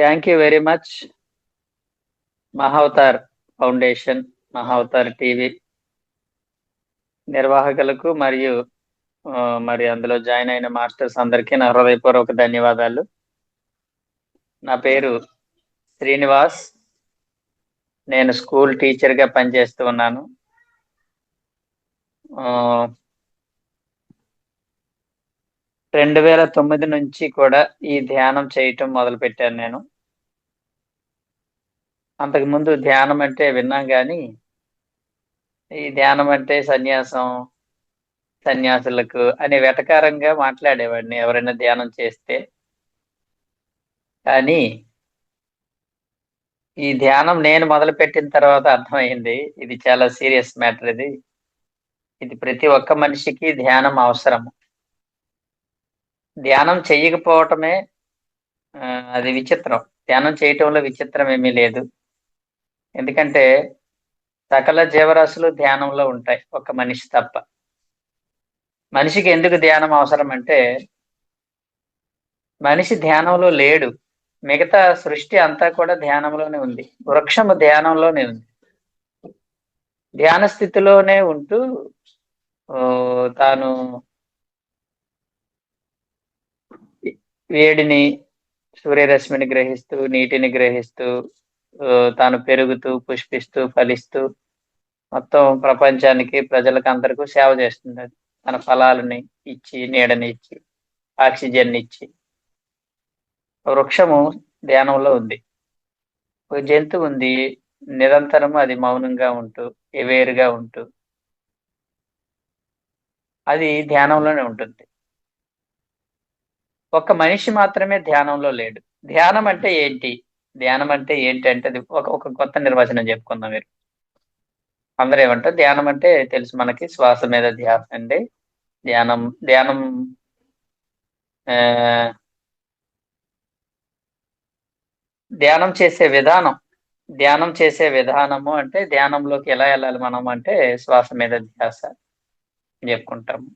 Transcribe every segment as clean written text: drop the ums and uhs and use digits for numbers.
Thank you very much. Mahavatar foundation, Mahavatar TV నిర్వాహకులకు మరియు మరి అందులో జాయిన్ అయిన మాస్టర్స్ అందరికీ నా హృదయపూర్వక ధన్యవాదాలు. నా పేరు శ్రీనివాస్. నేను స్కూల్ టీచర్గా పనిచేస్తూ ఉన్నాను. 2009 నుంచి కూడా ఈ ధ్యానం చేయటం మొదలుపెట్టాను నేను. అంతకుముందు ధ్యానం అంటే విన్నాం కానీ ఈ ధ్యానం అంటే సన్యాసులకు అని వెటకారంగా మాట్లాడేవాడిని ఎవరైనా ధ్యానం చేస్తే. కానీ ఈ ధ్యానం నేను మొదలుపెట్టిన తర్వాత అర్థమైంది ఇది చాలా సీరియస్ మ్యాటర్. ఇది ప్రతి ఒక్క మనిషికి ధ్యానం అవసరం. ధ్యానం చెయ్యకపోవటమే అది విచిత్రం. ధ్యానం చేయటంలో విచిత్రం ఏమీ లేదు. ఎందుకంటే సకల జీవరాశులు ధ్యానంలో ఉంటాయి, ఒక మనిషి తప్ప. మనిషికి ఎందుకు ధ్యానం అవసరం అంటే మనిషి ధ్యానంలో లేడు, మిగతా సృష్టి అంతా కూడా ధ్యానంలోనే ఉంది. వృక్షము ధ్యానంలోనే ఉంది. ధ్యాన స్థితిలోనే ఉంటూ తాను వేడిని, సూర్యరశ్మిని గ్రహిస్తూ, నీటిని గ్రహిస్తూ, తాను పెరుగుతూ, పుష్పిస్తూ, ఫలిస్తూ మొత్తం ప్రపంచానికి, ప్రజలకు అందరికీ సేవ చేస్తుంది. అది తన ఫలాలని ఇచ్చి, నీడని ఇచ్చి, ఆక్సిజన్ ఇచ్చి. వృక్షము ధ్యానంలో ఉంది. ఒక జంతువు ఉంది, నిరంతరం అది మౌనంగా ఉంటూ, ఎవేరుగా ఉంటూ అది ధ్యానంలోనే ఉంటుంది. ఒక్క మనిషి మాత్రమే ధ్యానంలో లేడు. ధ్యానం అంటే ఏంటి? ధ్యానం అంటే ఏంటంటే అది ఒక కొత్త నిర్వచనం చెప్పుకుందాం. మీరు అందరూ ఏమంటారు? ధ్యానం అంటే తెలుసు మనకి, శ్వాస మీద ధ్యాస అండి. ధ్యానం ధ్యానం ధ్యానం చేసే విధానము అంటే ధ్యానంలోకి ఎలా వెళ్ళాలి మనం అంటే శ్వాస మీద ధ్యాస చెప్పుకుంటాము.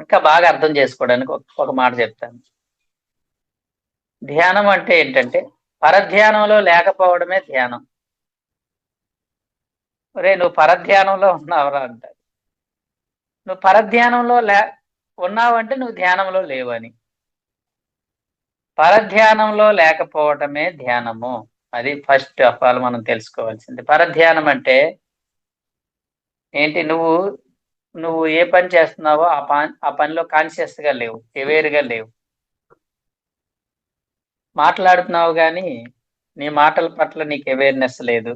ఇంకా బాగా అర్థం చేసుకోవడానికి ఒక మాట చెప్తాను. ధ్యానం అంటే ఏంటంటే పరధ్యానంలో లేకపోవడమే ధ్యానం. ఒరే నువ్వు పరధ్యానంలో ఉన్నావురా అంటారు. నువ్వు పరధ్యానంలో ఉన్నావంటే నువ్వు ధ్యానంలో లేవని. పరధ్యానంలో లేకపోవటమే ధ్యానము. అది ఫస్ట్ ఆఫ్ ఆల్ మనం తెలుసుకోవాల్సింది. పరధ్యానం అంటే ఏంటి? నువ్వు ఏ పని చేస్తున్నావో ఆ పనిలో కాన్షియస్ గా లేవు, అవేర్గా లేవు. మాట్లాడుతున్నావు కానీ నీ మాటల పట్ల నీకు అవేర్నెస్ లేదు.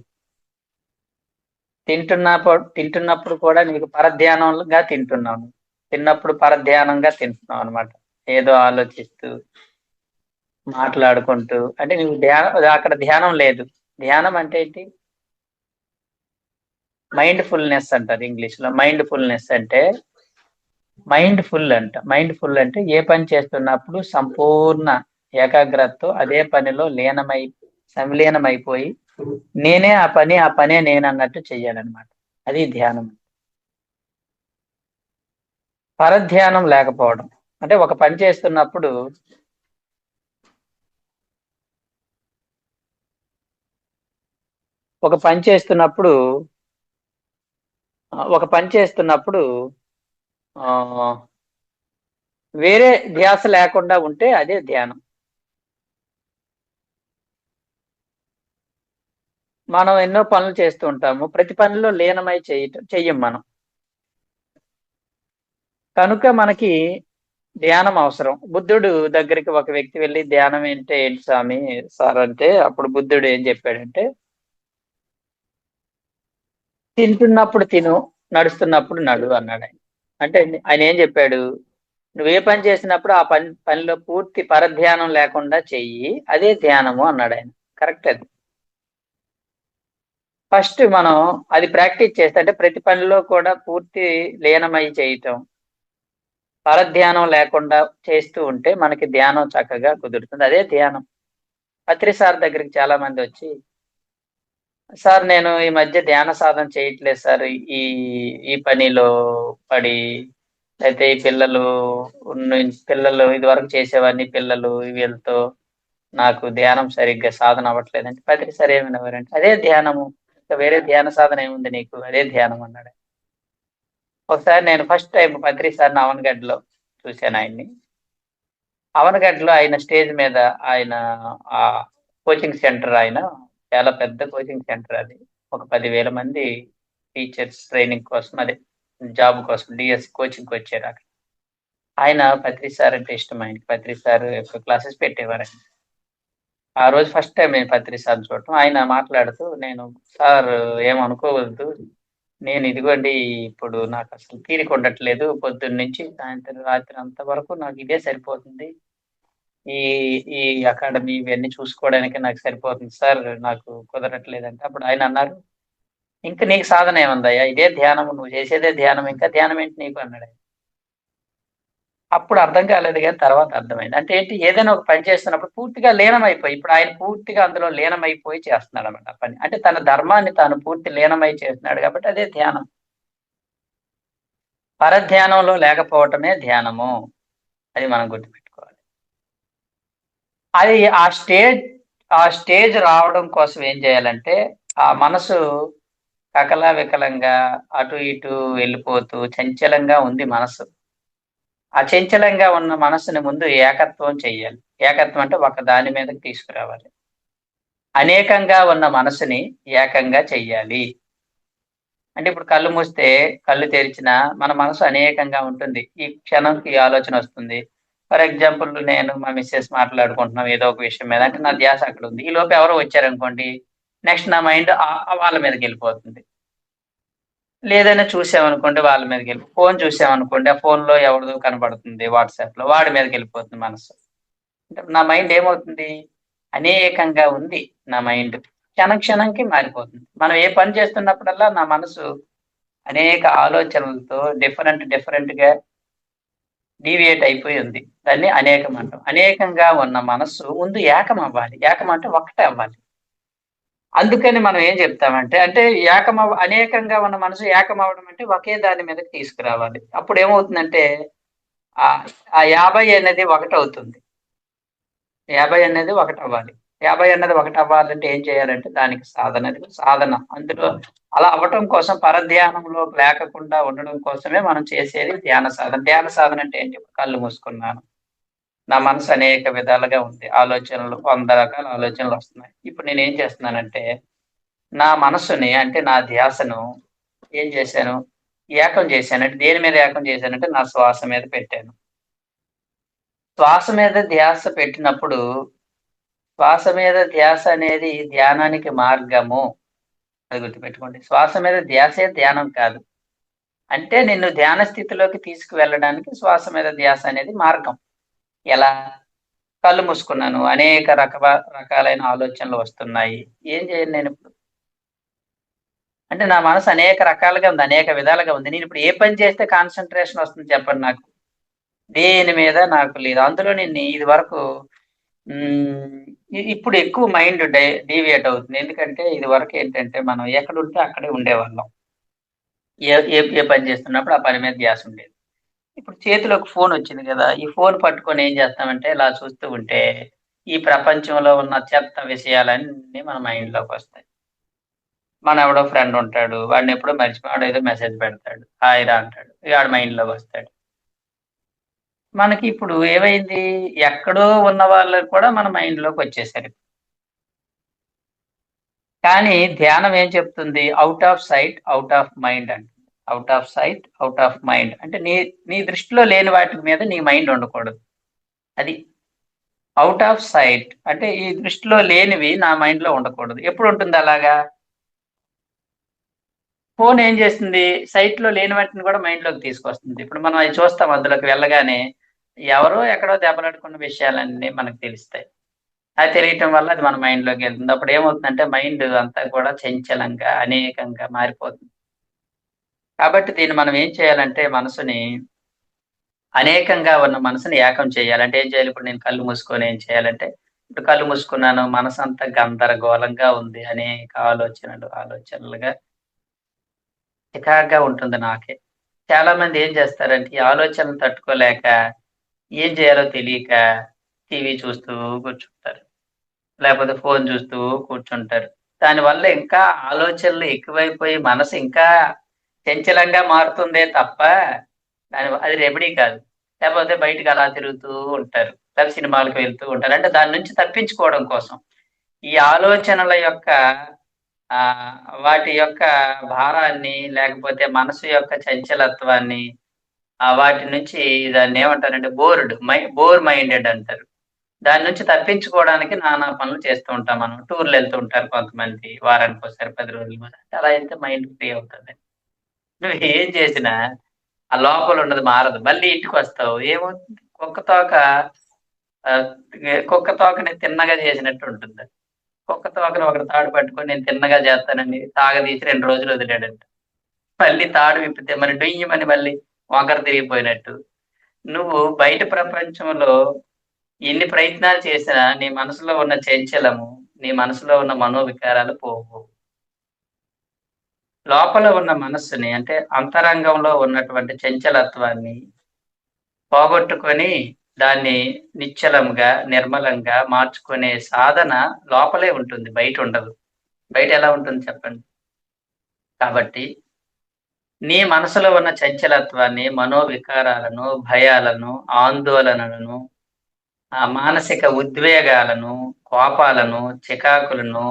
తింటున్నప్పుడు కూడా నీకు పరధ్యానంగా తింటున్నావు. తిన్నప్పుడు పరధ్యానంగా తింటున్నావు అనమాట. ఏదో ఆలోచిస్తూ, మాట్లాడుకుంటూ. అంటే నీకు అక్కడ ధ్యానం లేదు. ధ్యానం అంటే ఏంటి? మైండ్ఫుల్నెస్ అంటారు ఇంగ్లీష్ లో. మైండ్ఫుల్నెస్ అంటే మైండ్ఫుల్ అంటే ఏ పని చేస్తున్నప్పుడు సంపూర్ణ ఏకాగ్రతతో అదే పనిలో సంలీనమైపోయి నేనే ఆ పనే నేను అన్నట్టు చెయ్యాలన్నమాట. అది ధ్యానం. పరధ్యానం లేకపోవడం అంటే ఒక పని చేస్తున్నప్పుడు వేరే ధ్యాస లేకుండా ఉంటే అదే ధ్యానం. మనం ఎన్నో పనులు చేస్తూ ఉంటాము, ప్రతి పనిలో లీనమై చెయ్యం మనం. కనుక మనకి ధ్యానం అవసరం. బుద్ధుడు దగ్గరికి ఒక వ్యక్తి వెళ్ళి ధ్యానం ఏంటి స్వామి సార్ అంటే, అప్పుడు బుద్ధుడు ఏం చెప్పాడంటే తింటున్నప్పుడు తిను, నడుస్తున్నప్పుడు నడు అన్నాడు ఆయన. అంటే ఆయన ఏం చెప్పాడు? నువ్వే పని చేసినప్పుడు ఆ పనిలో పూర్తి పరధ్యానం లేకుండా చెయ్యి, అదే ధ్యానము అన్నాడు ఆయన. కరెక్ట్. అది ఫస్ట్ మనం అది ప్రాక్టీస్ చేస్తే, అంటే ప్రతి పనిలో కూడా పూర్తి లీనమై చేయటం, పరధ్యానం లేకుండా చేస్తూ ఉంటే మనకి ధ్యానం చక్కగా కుదురుతుంది. అదే ధ్యానం. పత్రి సార్ దగ్గరికి చాలా మంది వచ్చి, సార్ నేను ఈ మధ్య ధ్యాన సాధన చేయట్లేదు సార్, ఈ ఈ పనిలో పడి, అయితే ఈ పిల్లలు ఇది వరకు చేసేవాడిని, పిల్లలు వీళ్ళతో నాకు ధ్యానం సరిగ్గా సాధన అవ్వట్లేదంటే పత్రి సార్ ఏమనేవారంటే, "అదే ధ్యానము. ఇంకా వేరే ధ్యాన సాధన ఏముంది నీకు? అదే ధ్యానం" అన్నాడు. ఒకసారి నేను ఫస్ట్ టైమ్ పత్రి సార్‌ని అవనగడ్డలో చూసానాయన్ని. అవనగడ్డలో ఆయన స్టేజ్ మీద ఆయన కోచింగ్ సెంటర్ ఆయన. చాలా పెద్ద కోచింగ్ సెంటర్ అది. ఒక 10,000 మంది టీచర్స్ ట్రైనింగ్ కోసం అదే జాబ్ కోసం డీఎస్ కోచింగ్‌కొచ్చారక్కడ. ఆయన పత్రి సార్ అంటే ఇష్టం ఆయనకి. పత్రి సార్ యొక్క క్లాసెస్ పెట్టేవారాయన. ఆ రోజు ఫస్ట్ టైమ్ నేను పత్రి సార్‌ని చూడటం. ఆయన మాట్లాడుతూ నేను "సార్ ఏమనుకోవద్దు. నేను ఇదిగోండి ఇప్పుడు నాకసలు తీరిక ఉండట్లేదు. పొద్దున్నుంచి సాయంత్రం రాత్రి అంత వరకు నాకు ఇదే సరిపోతుంది. ఈ ఈ అకాడమీ ఇవన్నీ చూసుకోవడానికే నాకు సరిపోతుంది సార్. నాకు కుదరట్లేదంటే" అప్పుడు ఆయనన్నారు, "ఇంక నీకు సాధన ఏముందయ్యా? ఇదే ధ్యానం. నువ్వు చేసేదే ధ్యానం. ఇంకా ధ్యానం ఏంటి నీకు" అన్నాడాయన. అప్పుడు అర్థం కాలేదు గానీ తర్వాత అర్థమైంది. అంటే ఏంటి ఏదైనా ఒక పని చేస్తున్నప్పుడు పూర్తిగా లీనమైపోయి ఇప్పుడు ఆయన పూర్తిగా అందులో లీనమైపోయి చేస్తున్నాడన్నమాట ఆ పని. అంటే తన ధర్మాన్ని తాను పూర్తి లీనమై చేస్తున్నాడు కాబట్టి అదే ధ్యానం. పరధ్యానంలో లేకపోవటమే ధ్యానము. అది మనం గుర్తుపెట్టుకోవాలి. అది ఆ స్టేజ్ రావడం కోసం ఏం చేయాలంటే, ఆ మనసు కకలావికలంగా అటు ఇటు వెళ్ళిపోతూ చంచలంగా ఉంది మనసు. ఆ చంచలంగా ఉన్న మనసుని ముందు ఏకత్వం చెయ్యాలి. ఏకత్వం అంటే ఒక దాని మీదకి తీసుకురావాలి. అనేకంగా ఉన్న మనసుని ఏకంగా చెయ్యాలి. అంటే ఇప్పుడు కళ్ళు మూస్తే, కళ్ళు తెరిచినా మన మనసు అనేకంగా ఉంటుంది. ఈ క్షణంకి ఈ ఆలోచనొస్తుంది. ఫర్ ఎగ్జాంపుల్ నేను మా మిసెస్ మాట్లాడుకుంటున్నాం ఏదో ఒక విషయం మీద. అంటే నా ధ్యాస అక్కడుంది. ఈలోపు ఎవరో వచ్చారనుకోండి, నెక్స్ట్ నా మైండ్ వాళ్ళ మీదకెళ్ళిపోతుంది. లేదైనా చూసామనుకోండి వాళ్ళ మీదకెళ్ళి ఫోను చూసామనుకోండి, ఆ ఫోనులో ఎవరిదో కనపడుతుంది వాట్సాప్‌లో వాడి మీదకెళ్ళిపోతుంది మనసు. అంటే నా మైండ్ ఏమవుతుంది? అనేకంగా ఉంది నా మైండ్. క్షణం క్షణంకి మారిపోతుంది. మనం ఏ పని చేస్తున్నప్పుడల్లా నా మనసు అనేక ఆలోచనలతో డిఫరెంట్‌గా డీవియేట్ అయిపోయి ఉంది. దాన్ని అనేకం అంటాం. అనేకంగా ఉన్న మనస్సు ముందు ఏకం అవ్వాలి. ఏకం అంటే ఒక్కటే అవ్వాలి. అందుకని మనం ఏం చెప్తామంటే, అంటే అనేకంగా ఉన్న మనసు ఏకం అవ్వడం అంటే ఒకే దాని మీదకి తీసుకురావాలి. అప్పుడేమవుతుందంటే ఆహ్, ఆ 50 అనేది ఒకటవుతుంది. 50 అనేది ఒకటవ్వాలి. 50 అన్నది ఒకటవ్వాలంటే ఏం చేయాలంటే దానికి సాధన. అందులో అలా అవ్వటం కోసం పరధ్యానంలో లేకుండా ఉండడం కోసమే మనం చేసేది ధ్యాన సాధన. ధ్యాన సాధన అంటే ఏంటి? కళ్ళు మూసుకున్నాను. నా మనసు అనేక విధాలుగా ఉంది. ఆలోచనలు 100 రకాల ఆలోచనలొస్తున్నాయి. ఇప్పుడు నేనేం చేస్తున్నానంటే, నా మనస్సుని అంటే నా ధ్యాసను ఏం చేశాను? ఏకం చేశాను. అంటే దేని మీద ఏకం చేశానంటే నా శ్వాస మీద పెట్టాను. శ్వాస మీద ధ్యాస పెట్టినప్పుడు శ్వాస మీద ధ్యాస అనేది ధ్యానానికి మార్గము. అది గుర్తుపెట్టుకోండి. శ్వాస మీద ధ్యాసే ధ్యానం కాదు. అంటే నిన్ను ధ్యాన స్థితిలోకి తీసుకువెళ్ళడానికి శ్వాస మీద ధ్యాస అనేది మార్గం. ఎలా? కళ్ళు మూసుకున్నాను. అనేక రకాలైన ఆలోచనలు వస్తున్నాయి. ఏం చేయను నేనిప్పుడు? అంటే నా మనసు అనేక రకాలుగా ఉంది. అనేక విధాలుగా ఉంది. నేనిప్పుడు ఏ పని చేస్తే కాన్సంట్రేషన్ వస్తుంది చెప్పండి నాకు? దేని మీద నాకు లేదు. అందులో నేను ఇదివరకు హ్మ్. ఇప్పుడు ఎక్కువ మైండ్ డీవియేట్ అవుతుంది. ఎందుకంటే ఇదివరకేంటంటే మనం ఎక్కడుంటే అక్కడే ఉండేవాళ్ళం. ఏ ఏ ఏ పని చేస్తున్నప్పుడు ఆ పని మీద ధ్యాస ఉండేది. ఇప్పుడు చేతిలోకి ఫోనొచ్చింది గదా! ఈ ఫోన్ పట్టుకొని ఏం చేస్తామంటే ఇలా చూస్తూ ఉంటే, ఈ ప్రపంచంలో ఉన్న చెత్త విషయాలన్నీ మన మైండ్‌లోకొస్తాయి. మనెవడో ఫ్రెండ్ ఉంటాడు. వాడినెప్పుడో మర్చిపోయాం. వాడేదో మెసేజ్ పెడతాడు. హాయ్ రా అంటాడు. ఇగ ఆడు మైండ్‌లోకొస్తాడు. మనకిప్పుడు ఏమైంది? ఎక్కడో ఉన్న వాళ్ళు కూడా మన మైండ్‌లోకొచ్చేసారు. కానీ ధ్యానం ఏం చెప్తుంది? Out of sight, out of mind అంటుంది. Out of sight, out of mind. అంటే నీ నీ దృష్టిలో లేని వాటి మీద నీ మైండ్ ఉండకూడదు. అది. ఔట్ ఆఫ్ సైట్ అంటే ఈ దృష్టిలో లేనివి నా మైండ్‌లో ఉండకూడదు. ఎప్పుడుంటుంది అలాగా? ఫోన్ ఏం చేస్తుంది? సైట్‌లో లేని వాటిని కూడా మైండ్‌లోకి తీసుకొస్తుంది. ఇప్పుడు మనం అయి చూస్తాం అందులోకి వెళ్ళగానే, ఎవరో ఎక్కడో దెబ్బలాడుకున్న విషయాలన్నీ మనకు తెలుస్తాయి. అది తెలియటం వల్ల అది మన మైండ్‌లోకెళ్తుంది. అప్పుడేమవుతుందంటే మైండ్ అంతా కూడా చంచలంగా, అనేకంగా మారిపోతుంది. కాబట్టి దీన్ని మనం ఏం చేయాలంటే మనసుని అనేకంగా ఉన్న మనసుని ఏకం చేయాలి. అంటే ఏం చేయాలి? ఇప్పుడు నేను కళ్ళు మూసుకొని ఏం చేయాలంటే, ఇప్పుడు కళ్ళు మూసుకున్నాను. మనసంతా గందరగోళంగా ఉంది. అనేక ఆలోచనలుగా చికాకుగా ఉంటుంది నాకే. చాలా మంది ఏం చేస్తారంటే, ఈ ఆలోచనలు తట్టుకోలేక, ఏం చేయాలో తెలియక టీవీ చూస్తూ కూర్చుంటారు. లేకపోతే ఫోన్ చూస్తూ కూర్చుంటారు. దానివల్ల ఇంకా ఆలోచనలు ఎక్కువైపోయి మనసు ఇంకా చంచలంగా మారుతుందే తప్ప అది రెమెడీ కాదు. లేకపోతే బయటికి అలా తిరుగుతూ ఉంటారు. లేకపోతే సినిమాలకు వెళ్తూ ఉంటారు. అంటే దాని నుంచి తప్పించుకోవడం కోసం. ఈ ఆలోచనల యొక్క ఆహ్, వాటి యొక్క భారాన్ని లేకపోతే మనసు యొక్క చంచలత్వాన్ని వాటి నుంచి దాన్నేమంటారంటే బోర్ మైండెడ్ అంటారు. దాని నుంచి తప్పించుకోవడానికి నానా పనులు చేస్తూ ఉంటాం మనం. టూర్‌లెళ్తూ ఉంటారు కొంతమంది. వారానికోసారి, 10 రోజులకోసారి. అలా అయితే మైండ్ ఫ్రీ అవుతది. నువ్వేం చేసినా ఆ లోపలున్నది మారదు. మళ్ళీ ఇంటికొస్తావు. ఏమవుతుంది? ఆహ్, కుక్క తోకని తిన్నగా చేసినట్టు ఉంటుందది. కుక్క తోకని ఒకడు తాడు పట్టుకొని నేను తిన్నగా చేస్తానని సాగదీసి 2 రోజులు వదిలాడంట. మళ్ళీ తాడు విప్పితే మరి డొయ్యమని మళ్ళీ వంకర తిరిగిపోయినట్టు. నువ్వు బయట ప్రపంచంలో ఎన్ని ప్రయత్నాలు చేసినా నీ మనసులో ఉన్న చంచలము, నీ మనసులో ఉన్న మనోవికారాలు పోవు. లోపల ఉన్న మనస్సుని అంటే అంతరంగంలో ఉన్నటువంటి చంచలత్వాన్ని పోగొట్టుకొని దాన్ని నిశ్చలంగా, నిర్మలంగా మార్చుకునే సాధన లోపలే ఉంటుంది. బయటుండదు. బయట ఎలా ఉంటుంది చెప్పండి? కాబట్టి నీ మనసులో ఉన్న చంచలత్వాన్ని, మనోవికారాలను, భయాలను, ఆందోళనలను మానసిక ఉద్వేగాలను, కోపాలను, చికాకులను,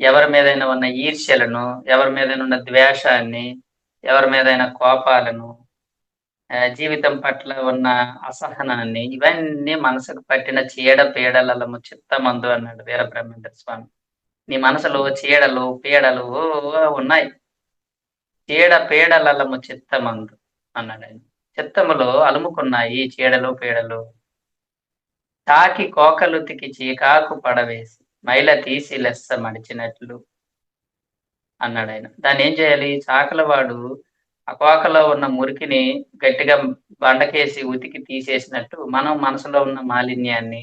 ఎవరి మీదైనా ఉన్న ఈర్ష్యలను, ఎవరి మీదైనా ఉన్న ద్వేషాన్ని, ఎవరి మీదైనా కోపాలను, జీవితం పట్ల ఉన్న అసహనాన్ని, ఇవన్నీ మనసుకు పట్టిన పీడలలము చిత్తమందు అన్నాడు వీరబ్రహ్మేంద్ర స్వామి. నీ మనసులో చీడలు, పీడలు ఉన్నాయి. పీడలలము చిత్తమందు అన్నాడాయన. చిత్తములో అలుముకున్నాయి చీడలు, పీడలు. తాకి కోకలుతికి చీకాకు పడవేసి మైల తీసి లెస్స మడిచినట్లు అన్నాడాయన. దాన్నేం చేయాలి? చాకలవాడు ఆ కోకలో ఉన్న మురికిని గట్టిగా బండకేసి ఉతికి తీసేసినట్టు మనం మనసులో ఉన్న మాలిన్యాన్ని,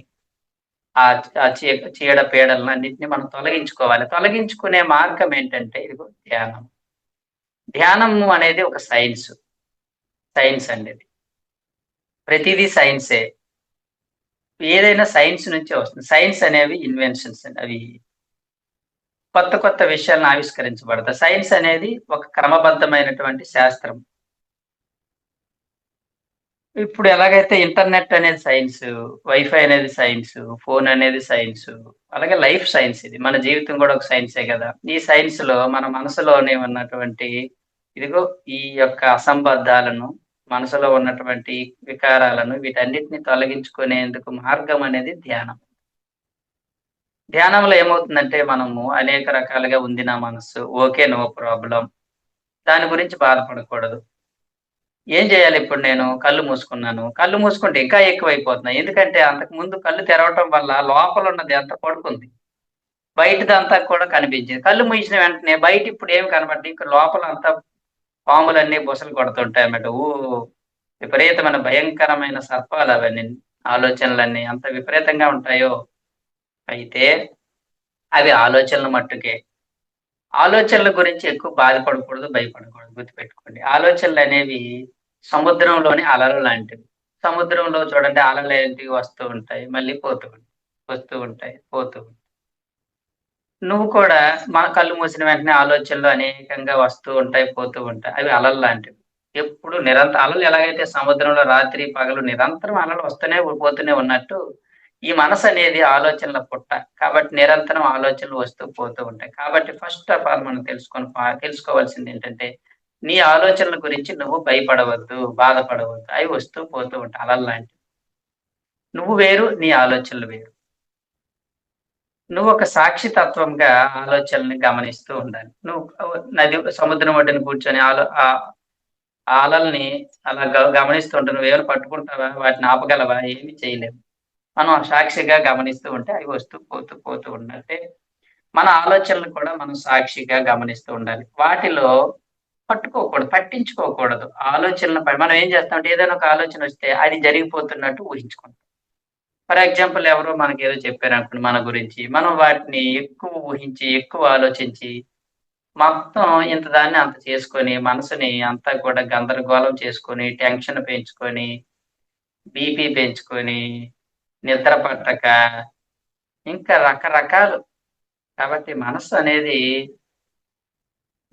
ఆ ఆ చీ చీడ పీడలనన్నిటిని మనం తొలగించుకోవాలి. తొలగించుకునే మార్గం ఏంటంటే ఇదిగో ధ్యానం. ధ్యానము అనేది ఒక సైన్స్ అండి ఇది. ప్రతీదీ సైన్సే. ఏదైనా సైన్స్ నుంచే వస్తుంది. సైన్స్ అనేవి ఇన్వెన్షన్స్ అవి కొత్త కొత్త విషయాలను ఆవిష్కరించబడతాయి. సైన్స్ అనేది ఒక క్రమబద్ధమైనటువంటి శాస్త్రం. ఇప్పుడు ఎలాగైతే ఇంటర్నెట్ అనేది సైన్సు, వైఫై అనేది సైన్సు, ఫోన్ అనేది సైన్సు, అలాగే లైఫ్ సైన్స్ ఇది. మన జీవితం గూడా ఒక సైన్సే గదా! ఈ సైన్స్‌లో మన మనసులోనే ఉన్నటువంటి ఇదిగో ఈ యొక్క అసంబద్ధాలను, మనసులో ఉన్నటువంటి వికారాలను వీటన్నిటిని తొలగించుకునేందుకు మార్గం అనేది ధ్యానం. ధ్యానంలో ఏమవుతుందంటే మనము అనేక రకాలుగా ఉంది నా మనస్సు. ఓకే. No problem. దాని గురించి బాధపడకూడదు. ఏం చేయాలి ఇప్పుడు నేను? కళ్ళు మూసుకున్నాను. కళ్ళు మూసుకుంటే ఇంకా ఎక్కువైపోతున్నాయి. ఎందుకంటే అంతకుముందు కళ్ళు తెరవటం వల్ల లోపలున్నది అంతా పడుకుంది. బయటిదంతా కూడా కనిపించేది. కళ్ళు మూసిన వెంటనే బయట ఇప్పుడు ఏమి కనపడదు. ఇంక లోపల అంతా పాములన్నీ బుసలు కొడుతుంటాయన్నమాట. విపరీతమైన భయంకరమైన సర్పాలవన్నీ. ఆలోచనలన్నీ ఎంత విపరీతంగా ఉంటాయో. అయితే అవి ఆలోచనలు మట్టుకే. ఆలోచనల గురించి ఎక్కువ బాధపడకూడదు, భయపడకూడదు. గుర్తుపెట్టుకోండి. ఆలోచనలనేవి సముద్రంలోని అలలు లాంటివి. సముద్రంలో చూడండి అలలేంటివి వస్తూ ఉంటాయి. మళ్ళీ పోతూ ఉంటాయి. వస్తూ ఉంటాయి. పోతూ ఉంటాయి. నువ్వు కూడా మన కళ్ళు మూసిన వెంటనే ఆలోచనలు అనేకంగా వస్తూ ఉంటాయి, పోతూ ఉంటాయి. అవి అలలు లాంటివి. ఎప్పుడు అలలు ఎలాగైతే సముద్రంలో రాత్రి, పగలు నిరంతరం అలలు వస్తూనే, పోతూనే ఉన్నట్టు, ఈ మనసనేది ఆలోచనల పుట్ట. కాబట్టి నిరంతరం ఆలోచనలు వస్తూ, పోతూ ఉంటాయి. కాబట్టి ఫస్ట్ ఆఫ్ ఆల్ మనం తెలుసుకోవాల్సిందేంటంటే, నీ ఆలోచనల గురించి నువ్వు భయపడవద్దు, బాధపడవద్దు. అవి వస్తూ, పోతూ ఉంటాయి అలల్లాంటివి. నువ్వు వేరు, నీ ఆలోచనలు వేరు. నువ్వొక సాక్షి తత్వంగా ఆలోచనల్ని గమనిస్తూ ఉండాలి. నువ్వు సముద్రం ఒడ్డున కూర్చొని ఆ అలల్ని అలా గమనిస్తూ ఉంటే నువ్వేమైనా పట్టుకుంటావా? వాటిని ఆపగలవా? ఏమి చేయలేవు. మనం సాక్షిగా గమనిస్తూ ఉంటే అవి వస్తూ, పోతూ, పోతూ ఉండంటే మన ఆలోచనలు కూడా మనం సాక్షిగా గమనిస్తూ ఉండాలి. వాటిలో పట్టించుకోకూడదు. మనం ఏం చేస్తామంటే ఏదైనా ఒక ఆలోచనొస్తే అది జరిగిపోతున్నట్టు ఊహించుకుంటాం. ఫర్ ఎగ్జాంపుల్ ఎవరో మనకేదో చెప్పారనుకోండి మన గురించి. మనం వాటిని ఎక్కువ ఊహించి, ఎక్కువ ఆలోచించి, మొత్తం ఇంత దాన్ని అంత చేసుకొని, మనసుని అంతా కూడా గందరగోళం చేసుకొని, టెన్షన్ పెంచుకొని, బీపీ పెంచుకొని, నిద్ర పట్టక, ఇంకా రకరకాలు. కాబట్టి మనస్సు అనేది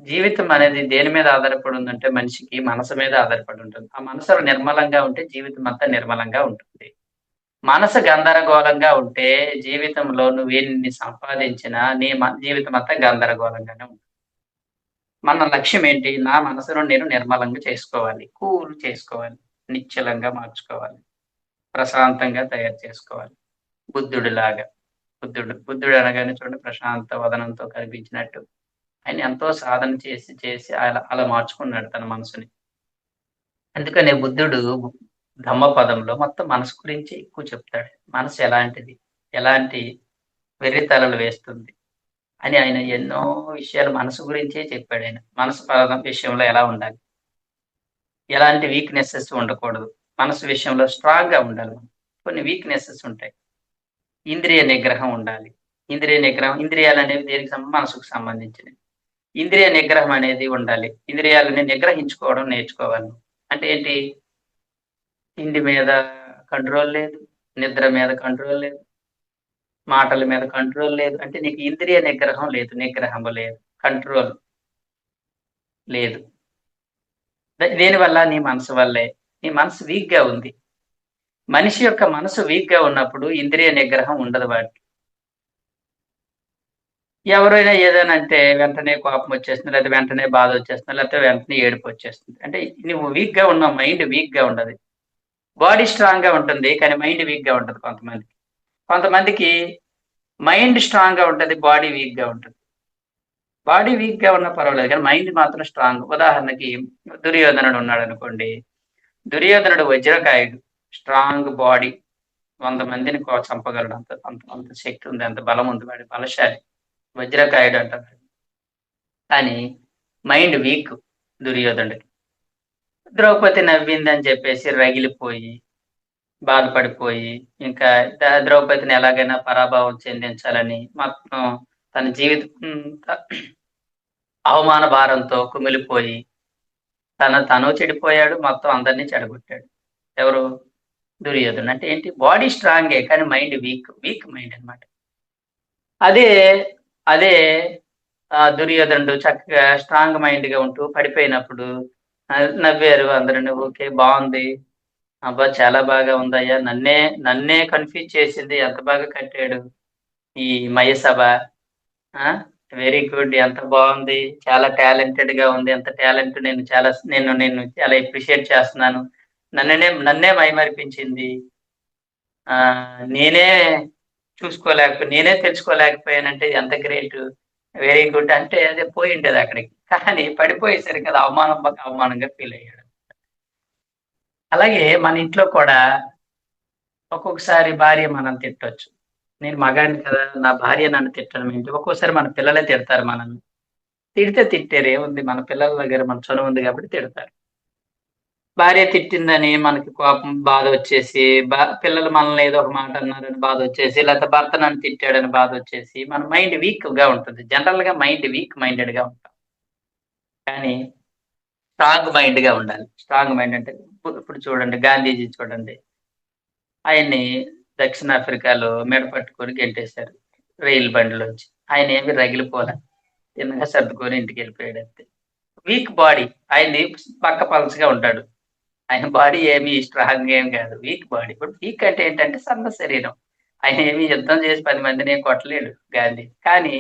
జీవితం అనేది దేని మీద ఆధారపడి ఉందంటే మనిషికి మనసు మీద ఆధారపడి ఉంటుంది. ఆ మనసు నిర్మలంగా ఉంటే జీవితం అంతా నిర్మలంగా ఉంటుంది. మనసు గందరగోళంగా ఉంటే జీవితంలో నువ్వెన్ని సంపాదించినా నీ జీవితం అంతా గందరగోళంగానే ఉంటుంది. మన లక్ష్యం ఏంటి? నా మనసును నేను నిర్మలంగా చేసుకోవాలి. కూల్ చేసుకోవాలి. నిశ్చలంగా మార్చుకోవాలి. ప్రశాంతంగా తయారు చేసుకోవాలి. బుద్ధుడిలాగా. బుద్ధుడు అనగానే చూడండి ప్రశాంత వదనంతో కనిపించినట్టు. ఆయన ఎంతో సాధన చేసి, చేసి అలా అలా మార్చుకున్నాడు తన మనసుని. అందుకనే బుద్ధుడు ధమ్మపదంలో మొత్తం మనసు గురించి ఎక్కువ చెప్తాడు. మనసు ఎలాంటిది? ఎలాంటి వెర్రితలలు వేస్తుంది? అని ఆయన ఎన్నో విషయాలు మనసు గురించే చెప్పాడాయన. మనసు పదం విషయంలో ఎలా ఉండాలి? ఎలాంటి వీక్‌నెసెస్ ఉండకూడదు. మనసు విషయంలో స్ట్రాంగ్‌గా ఉండాలి మనం. కొన్ని వీక్‌నెసెస్ ఉంటాయి. ఇంద్రియ నిగ్రహం ఉండాలి. ఇంద్రియ నిగ్రహం ఇంద్రియాలనేవి దేనికి మనసుకు సంబంధించినవి. ఇంద్రియ నిగ్రహం అనేది ఉండాలి. ఇంద్రియాలని నిగ్రహించుకోవడం నేర్చుకోవాలి. అంటే ఏంటి? తిండి మీద కంట్రోల్ లేదు. నిద్ర మీద కంట్రోల్ లేదు. మాటల మీద కంట్రోల్ లేదు. అంటే నీకు ఇంద్రియ నిగ్రహం లేదు. నిగ్రహము లేదు. కంట్రోల్ లేదు. దేనివల్ల? నీ మనసు వల్లే. నీ మనసు వీక్‌గా ఉంది. మనిషి యొక్క మనసు వీక్‌గా ఉన్నప్పుడు ఇంద్రియ నిగ్రహం ఉండదు వాడికి. ఎవరైనా ఏదైనా అంటే వెంటనే కోపం వచ్చేస్తుంది. లేదా వెంటనే బాధొచ్చేస్తుంది. లేకపోతే వెంటనే ఏడుపొచ్చేస్తుంది. అంటే నువ్వు వీక్‌గా ఉన్నావు. మైండ్ వీక్‌గా ఉండదు. బాడీ స్ట్రాంగ్‌గా ఉంటుంది. కానీ మైండ్ వీక్‌గా ఉంటది కొంతమందికి. కొంతమందికి మైండ్ స్ట్రాంగ్‌గా ఉంటది. బాడీ వీక్‌గా ఉంటది. బాడీ వీక్‌గా ఉన్నా పర్వాలేదు. కానీ మైండ్ మాత్రం స్ట్రాంగ్. ఉదాహరణకి దుర్యోధనుడు ఉన్నాడనుకోండి. దుర్యోధనుడు వజ్రకాయుడు. Strong body. 100 మందిని చంపగలడు. అంత అంత అంత శక్తి ఉంది. అంత బలం ఉంది. వాడి బలశాలి. వజ్రకాయుడు అంటారు. కానీ మైండ్ వీక్ దుర్యోధనుడికి. ద్రౌపది నవ్విందని చెప్పేసి రగిలిపోయి, బాధపడిపోయి, ఇంకా ద్రౌపదిని ఎలాగైనా పరాభవం చెందించాలని మొత్తం తన జీవితం అవమాన భారంతో కుమిలిపోయి, తను చెడిపోయాడు. మొత్తం అందరిని చెడగొట్టాడు. ఎవరు? దుర్యోధనుడు. అంటే ఏంటి? బాడీ స్ట్రాంగే కానీ మైండ్ వీక్. వీక్ మైండ్ అన్నమాట. అదే, అదే దుర్యోధనుడు చక్కగా స్ట్రాంగ్ మైండ్‌గా ఉంటూ పడిపోయినప్పుడు నవ్వారు అందరూను. ఓకే. బావుంది. అబ్బా! చాలా బాగా ఉందయ్యా. నన్నే కన్‌ఫ్యూజ్ చేసింది. ఎంత బాగా కట్టాడు ఈ మయసభ. ఆ! Very good. ఎంత బావుంది. చాలా టాలెంటెడ్‌గా ఉంది. ఎంత టాలెంట్ నేను చాలా అప్రిషియేట్ చేస్తున్నాను. నన్నే మైమరిపించింది. నేనే నేనే తెలుసుకోలేకపోయానంటే ఎంత గ్రేటు. వెరీ గుడ్ అంటే అదే పోయుంటది అక్కడికి. కానీ పడిపోయేసరికి అది అవమానంగా ఫీల్ అయ్యాడు. అలాగే మన ఇంట్లో కూడా ఒక్కొక్కసారి భార్య మనల్ని తిట్టొచ్చు. నేను మగాడిని కదా! నా భార్య నన్ను తిట్టడం ఏంటి? ఒక్కోసారి మన పిల్లలే తిడతారు మనల్ని. తిడితే తిట్టారు ఏముంది మన పిల్లల దగ్గర మన చనువు ఉంది కాబట్టి తిడతారు. భార్య తిట్టిందని మనకి కోపం, బాధొచ్చేసి పిల్లలు మనల్ని ఏదో ఒక మాట అన్నారని బాధొచ్చేసి, లేకపోతే భర్త నన్ను తిట్టాడని బాధొచ్చేసి, మన మైండ్ వీక్‌గా ఉంటది. జనరల్‌గా మైండ్ వీక్ మైండెడ్‌గా ఉంటాం. కానీ స్ట్రాంగ్ మైండ్‌గా ఉండాలి. స్ట్రాంగ్ మైండ్ అంటే ఇప్పుడు చూడండి గాంధీజీ చూడండి. ఆయన్ని దక్షిణాఫ్రికాలో మెడ పట్టుకొని గెంటేశారు. రైలు బండిలోంచి. ఆయనేమి రగిలిపోలా. తిన్నగా సర్దుకొని ఇంటికెళ్ళిపోయాడంతే. Week body. ఆయనది బక్కపలచగా ఉంటాడు. ఆయన బాడీ ఏమి స్ట్రాంగ్ ఏం కాదు. Week body. ఇప్పుడు వీక్ అంటే ఏంటంటే సన్న శరీరం. ఆయన ఏమి యుద్ధం చేసి 10 మందిని ఏం కొట్టలేడు గాంధీ. కానీ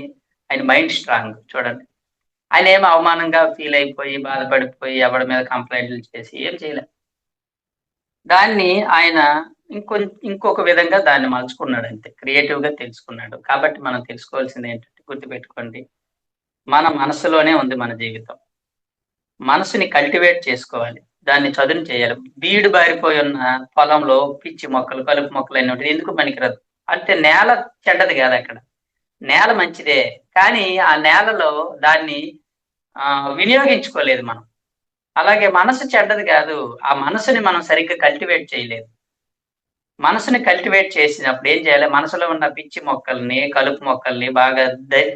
ఆయన మైండ్ స్ట్రాంగ్ చూడండి. ఆయనేమి అవమానంగా ఫీల్ అయిపోయి, బాధపడిపోయి, ఎవడి మీద కంప్లెయింట్లు చేసి ఏం చేయలే. దాన్ని ఆయన ఇంకొక విధంగా దాన్ని మలుచుకున్నాడంతే. క్రియేటివ్‌గా తెలుసుకున్నాడు. కాబట్టి మనం తెలుసుకోవాల్సిందేంటంటే గుర్తుపెట్టుకోండి. మన మనసులోనే ఉంది మన జీవితం. మనసుని కల్టివేట్ చేసుకోవాలి. దాన్ని చదును చేయాలి. బీడు బారిపోయున్న పొలంలో పిచ్చి మొక్కలు, కలుపు మొక్కలన్నీ ఉంటాయి. ఎందుకు పనికిరాదు. అంటే నేల చెడ్డది కాదక్కడ. నేల మంచిదే. కానీ ఆ నేలలో దాన్ని వినియోగించుకోలేదు మనం. అలాగే మనసు చెడ్డది కాదు. ఆ మనసుని మనం సరిగ్గా కల్టివేట్ చేయలేదు. మనసుని కల్టివేట్ చేసినప్పుడు ఏం చేయాలి? మనసులో ఉన్న పిచ్చి మొక్కల్ని, కలుపు మొక్కల్ని బాగా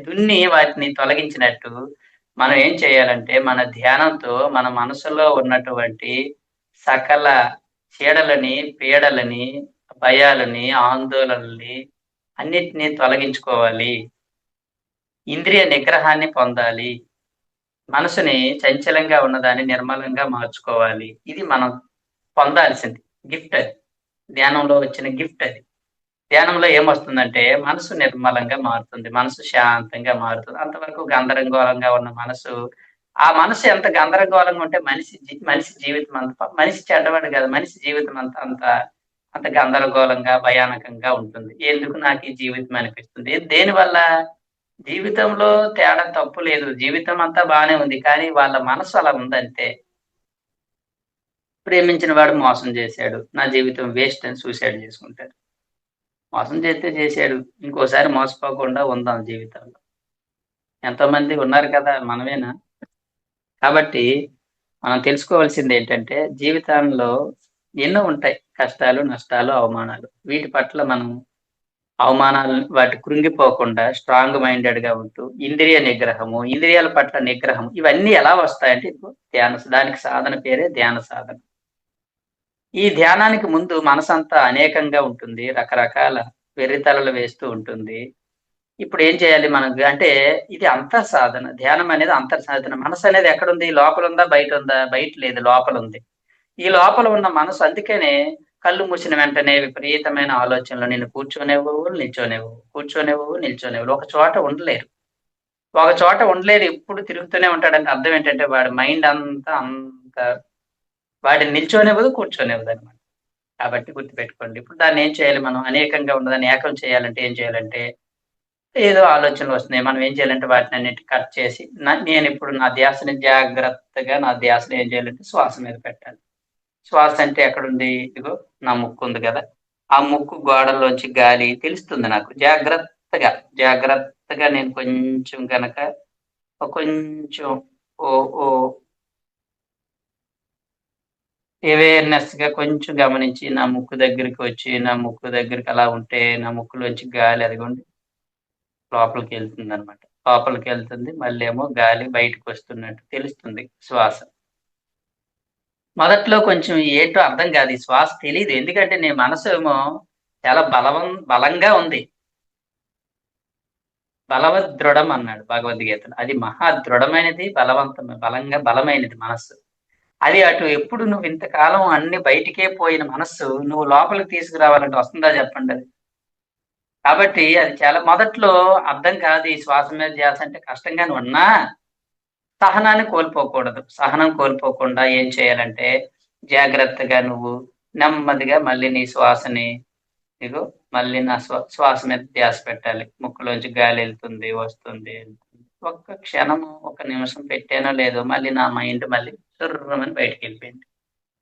దున్ని వాటిని తొలగించినట్టు, మనం ఏం చేయాలంటే, మన ధ్యానంతో మన మనసులో ఉన్నటువంటి సకల చీడలని, పీడలని, భయాలని, ఆందోళనలని అన్నిటినీ తొలగించుకోవాలి, ఇంద్రియ నిగ్రహాన్ని పొందాలి, మనసుని చంచలంగా ఉన్నదాన్ని నిర్మలంగా మార్చుకోవాలి. ఇది మనం పొందాల్సింది గిఫ్ట్ అది. ధ్యానంలో వచ్చిన గిఫ్ట్ అది. ధ్యానంలో ఏమొస్తుందంటే మనసు నిర్మలంగా మారుతుంది. మనసు శాంతంగా మారుతుంది. అంతవరకు గందరగోళంగా ఉన్న మనసు, ఆ మనసు ఎంత గందరగోళంగా ఉంటే మనిషి జీవితం అంతా, మనిషి చెడ్డవాడు కాదు. మనిషి జీవితం అంతా అంత గందరగోళంగా, భయానకంగా ఉంటుంది. ఎందుకు నాకు ఈ జీవితం అనిపిస్తుంది. దేనివల్ల? జీవితంలో తేడా తప్పు లేదు. జీవితం అంతా బానే ఉంది. కానీ వాళ్ళ మనసు అలా ఉందంతే. ప్రేమించిన వాడు మోసం చేశాడు. నా జీవితం వేస్ట్ అని సూసైడ్ చేసుకుంటాడు. మోసం చేస్తే చేశాడు. ఇంకోసారి మోసపోకుండా ఉందాం జీవితంలో. ఎంతోమంది ఉన్నారు కదా! మనమేనా? కాబట్టి మనం తెలుసుకోవాల్సిందేంటంటే జీవితంలో ఎన్నో ఉంటాయి. కష్టాలు, నష్టాలు, అవమానాలు. వీటి పట్ల మనం అవమానాలు వాటి కృంగిపోకుండా స్ట్రాంగ్ మైండెడ్‌గా ఉంటూ ఇంద్రియ నిగ్రహము, ఇంద్రియాల పట్ల నిగ్రహం ఇవన్నీ ఎలా వస్తాయంటే ఇదిగో దానికి సాధన పేరే ధ్యాన సాధన. ఈ ధ్యానానికి ముందు మనసంతా అనేకంగా ఉంటుంది. రకరకాల వెర్రితలలు వేస్తూ ఉంటుంది. ఇప్పుడు ఏం చేయాలి మనకు అంటే ఇది అంతర్ సాధన. ధ్యానం అనేది అంతర్ సాధన. మనసనేది ఎక్కడుంది? లోపలుందా? బయటుందా? బయట లేదు. లోపలుంది. ఈ లోపల ఉన్న మనసు అందుకనే కళ్ళు మూసిన వెంటనే విపరీతమైన ఆలోచనలు నిన్ను కూర్చోనివ్వవు, నిల్చోనివ్వవు. కూర్చోనివ్వవు, నిల్చోనివ్వవు. ఒక చోట ఉండలేరు. ఒక చోట ఉండలేరు. ఎప్పుడు తిరుగుతూనే ఉంటాడంటే అర్థం ఏంటంటే వాడి మైండ్ అంత వాడిని నిల్చోనివ్వదు, కూర్చోనివ్వదనమాట. కాబట్టి గుర్తుపెట్టుకోండి. ఇప్పుడు దాన్నేం చేయాలి మనం? అనేకంగా ఉన్నదాన్ని ఏకం చేయాలంటే ఏం చేయాలంటే ఏదో ఆలోచనలొస్తున్నాయి. మనం ఏం చేయాలంటే వాటినన్నిటిని కట్ చేసి నేనిప్పుడు నా ధ్యాసని జాగ్రత్తగా నా ధ్యాసని ఏం చేయాలంటే శ్వాస మీద పెట్టాలి. శ్వాస అంటే ఎక్కడుంది? ఇదిగో నా ముక్కుంది గదా! ఆ ముక్కు గోడల్లోంచి గాలి తెలుస్తుంది నాకు. జాగ్రత్తగా నేను కొంచెం గనక కొంచెం ఓ ఓ అవేర్‌నెస్‌గా కొంచెం గమనించి నా ముక్కు దగ్గరికి వచ్చి, నా ముక్కు దగ్గరికి అలా ఉంటే నా ముక్కులోంచి గాలి అదిగోండి లోపలికెళ్తుందనమాట. లోపలికెళ్తుంది. మళ్ళేమో గాలి బయటకొస్తున్నట్టు తెలుస్తుంది శ్వాస. మొదట్లో కొంచెం ఏంటో అర్థం కాదు. ఈ శ్వాస తెలీదు. ఎందుకంటే నీ మనసేమో చాలా బలంగా ఉంది. బలవదృఢం అన్నాడు భగవద్గీతలో. అది మహా దృఢమైనది, బలమైనది మనస్సు. అది అటు ఎప్పుడు నువ్వు ఇంతకాలం అన్ని బయటికే పోయిన మనస్సు నువ్వు లోపలికి తీసుకురావాలంటే వస్తుందా చెప్పండది? కాబట్టి అది చాలా మొదట్లో అర్థం కాదు. ఈ శ్వాస మీద ధ్యాస అంటే కష్టంగానే ఉన్నా సహనాన్ని కోల్పోకూడదు. సహనం కోల్పోకుండా ఏం చేయాలంటే, జాగ్రత్తగా నువ్వు నెమ్మదిగా మళ్ళీ నీ శ్వాసని ఇగో మళ్ళీ నా శ్వాస మీద ధ్యాస పెట్టాలి. ముక్కులోంచి గాలెళ్తుంది, వస్తుంది, ఎళ్తుంది. ఒక్క క్షణము, ఒక నిమిషం పెట్టానో లేదో మళ్ళీ నా మైండ్ మళ్ళీ తుర్రుమని బయటికెళ్ళిపోయింది.